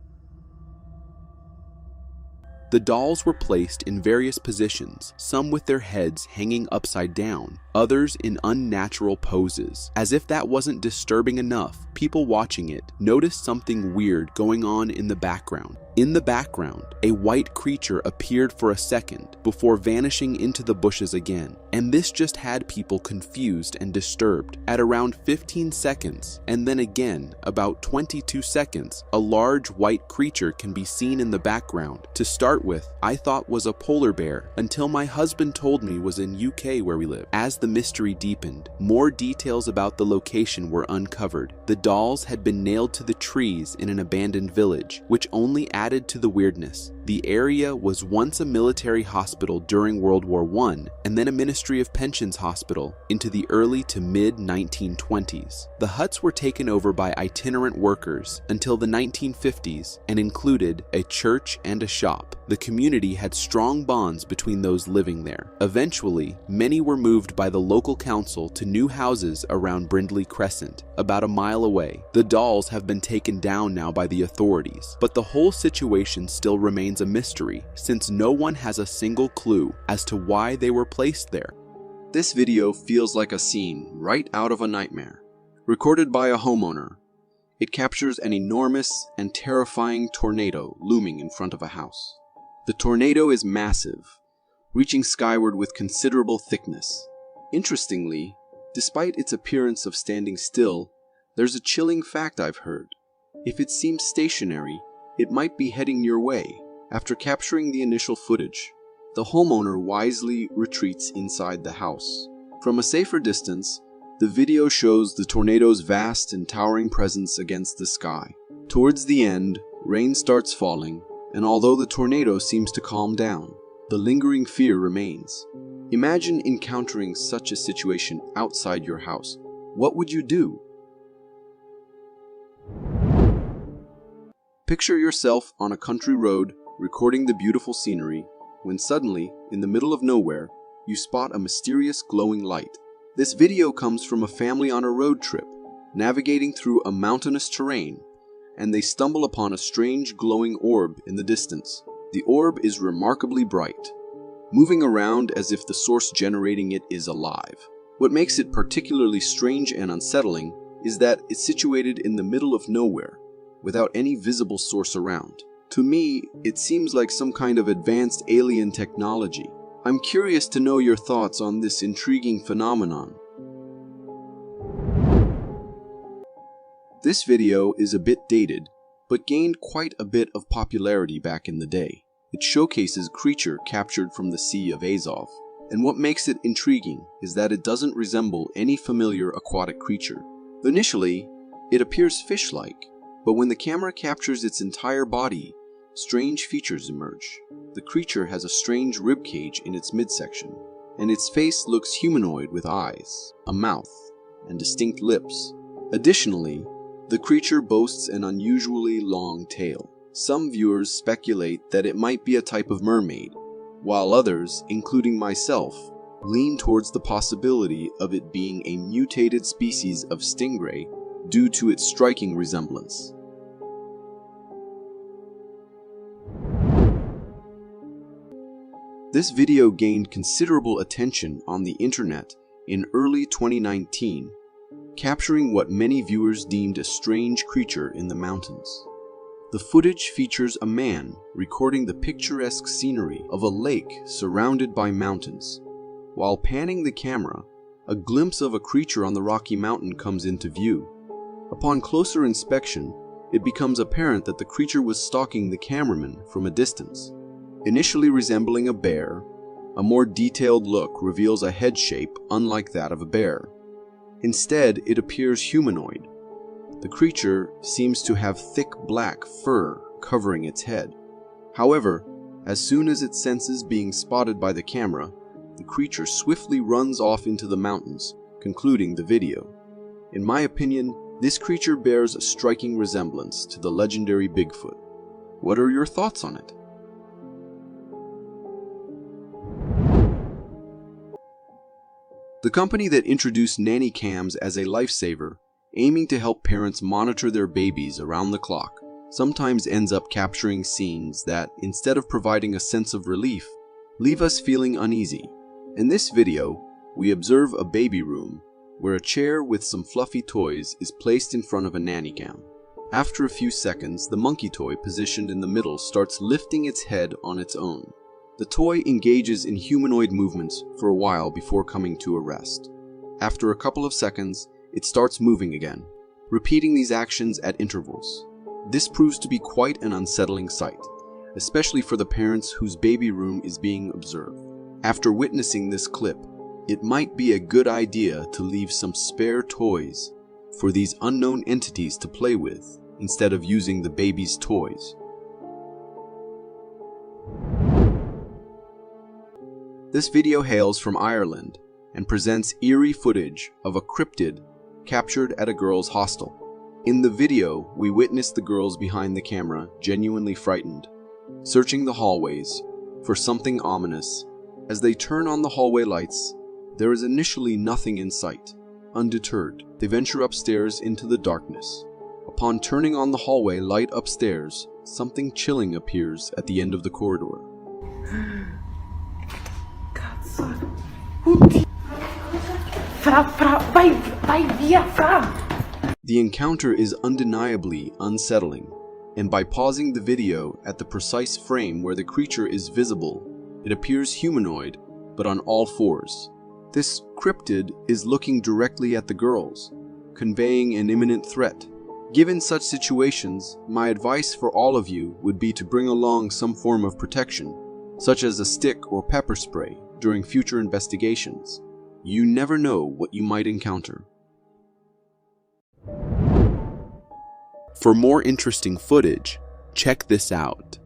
The dolls were placed in various positions, some with their heads hanging upside down, others in unnatural poses. As if that wasn't disturbing enough, people watching it noticed something weird going on in the background. In the background, a white creature appeared for a second before vanishing into the bushes again, and this just had people confused and disturbed. At around 15 seconds, and then again about 22 seconds, a large white creature can be seen in the background. To start with, I thought was a polar bear until my husband told me was in UK where we live. As the mystery deepened, more details about the location were uncovered. The dolls had been nailed to the trees in an abandoned village, which only added to the weirdness. The area was once a military hospital during World War I, and then a Ministry of Pensions hospital into the early to mid-1920s. The huts were taken over by itinerant workers until the 1950s and included a church and a shop. The community had strong bonds between those living there. Eventually, many were moved by the local council to new houses around Brindley Crescent, about a mile away. The dolls have been taken down now by the authorities, but the whole situation situation still remains a mystery since no one has a single clue as to why they were placed there. This video feels like a scene right out of a nightmare. Recorded by a homeowner, it captures an enormous and terrifying tornado looming in front of a house. The tornado is massive, reaching skyward with considerable thickness. Interestingly, despite its appearance of standing still, there's a chilling fact I've heard. If it seems stationary, it might be heading your way. After capturing the initial footage, the homeowner wisely retreats inside the house. From a safer distance, the video shows the tornado's vast and towering presence against the sky. Towards the end, rain starts falling, and although the tornado seems to calm down, the lingering fear remains. Imagine encountering such a situation outside your house. What would you do? Picture yourself on a country road recording the beautiful scenery when suddenly, in the middle of nowhere, you spot a mysterious glowing light. This video comes from a family on a road trip, navigating through a mountainous terrain, and they stumble upon a strange glowing orb in the distance. The orb is remarkably bright, moving around as if the source generating it is alive. What makes it particularly strange and unsettling is that it's situated in the middle of nowhere, without any visible source around. To me, it seems like some kind of advanced alien technology. I'm curious to know your thoughts on this intriguing phenomenon. This video is a bit dated, but gained quite a bit of popularity back in the day. It showcases a creature captured from the Sea of Azov, and what makes it intriguing is that it doesn't resemble any familiar aquatic creature. Initially, it appears fish-like, but when the camera captures its entire body, strange features emerge. The creature has a strange ribcage in its midsection, and its face looks humanoid with eyes, a mouth, and distinct lips. Additionally, the creature boasts an unusually long tail. Some viewers speculate that it might be a type of mermaid, while others, including myself, lean towards the possibility of it being a mutated species of stingray due to its striking resemblance. This video gained considerable attention on the internet in early 2019, capturing what many viewers deemed a strange creature in the mountains. The footage features a man recording the picturesque scenery of a lake surrounded by mountains. While panning the camera, a glimpse of a creature on the rocky mountain comes into view. Upon closer inspection, it becomes apparent that the creature was stalking the cameraman from a distance. Initially resembling a bear, a more detailed look reveals a head shape unlike that of a bear. Instead, it appears humanoid. The creature seems to have thick black fur covering its head. However, as soon as it senses being spotted by the camera, the creature swiftly runs off into the mountains, concluding the video. In my opinion, this creature bears a striking resemblance to the legendary Bigfoot. What are your thoughts on it? The company that introduced nanny cams as a lifesaver, aiming to help parents monitor their babies around the clock, sometimes ends up capturing scenes that, instead of providing a sense of relief, leave us feeling uneasy. In this video, we observe a baby room where a chair with some fluffy toys is placed in front of a nanny cam. After a few seconds, the monkey toy positioned in the middle starts lifting its head on its own. The toy engages in humanoid movements for a while before coming to a rest. After a couple of seconds, it starts moving again, repeating these actions at intervals. This proves to be quite an unsettling sight, especially for the parents whose baby room is being observed. After witnessing this clip, it might be a good idea to leave some spare toys for these unknown entities to play with instead of using the baby's toys. This video hails from Ireland and presents eerie footage of a cryptid captured at a girls' hostel. In the video, we witness the girls behind the camera genuinely frightened, searching the hallways for something ominous. As they turn on the hallway lights, there is initially nothing in sight. Undeterred, they venture upstairs into the darkness. Upon turning on the hallway light upstairs, something chilling appears at the end of the corridor. The encounter is undeniably unsettling, and by pausing the video at the precise frame where the creature is visible, it appears humanoid, but on all fours. This cryptid is looking directly at the girls, conveying an imminent threat. Given such situations, my advice for all of you would be to bring along some form of protection, such as a stick or pepper spray, during future investigations. You never know what you might encounter. For more interesting footage, check this out.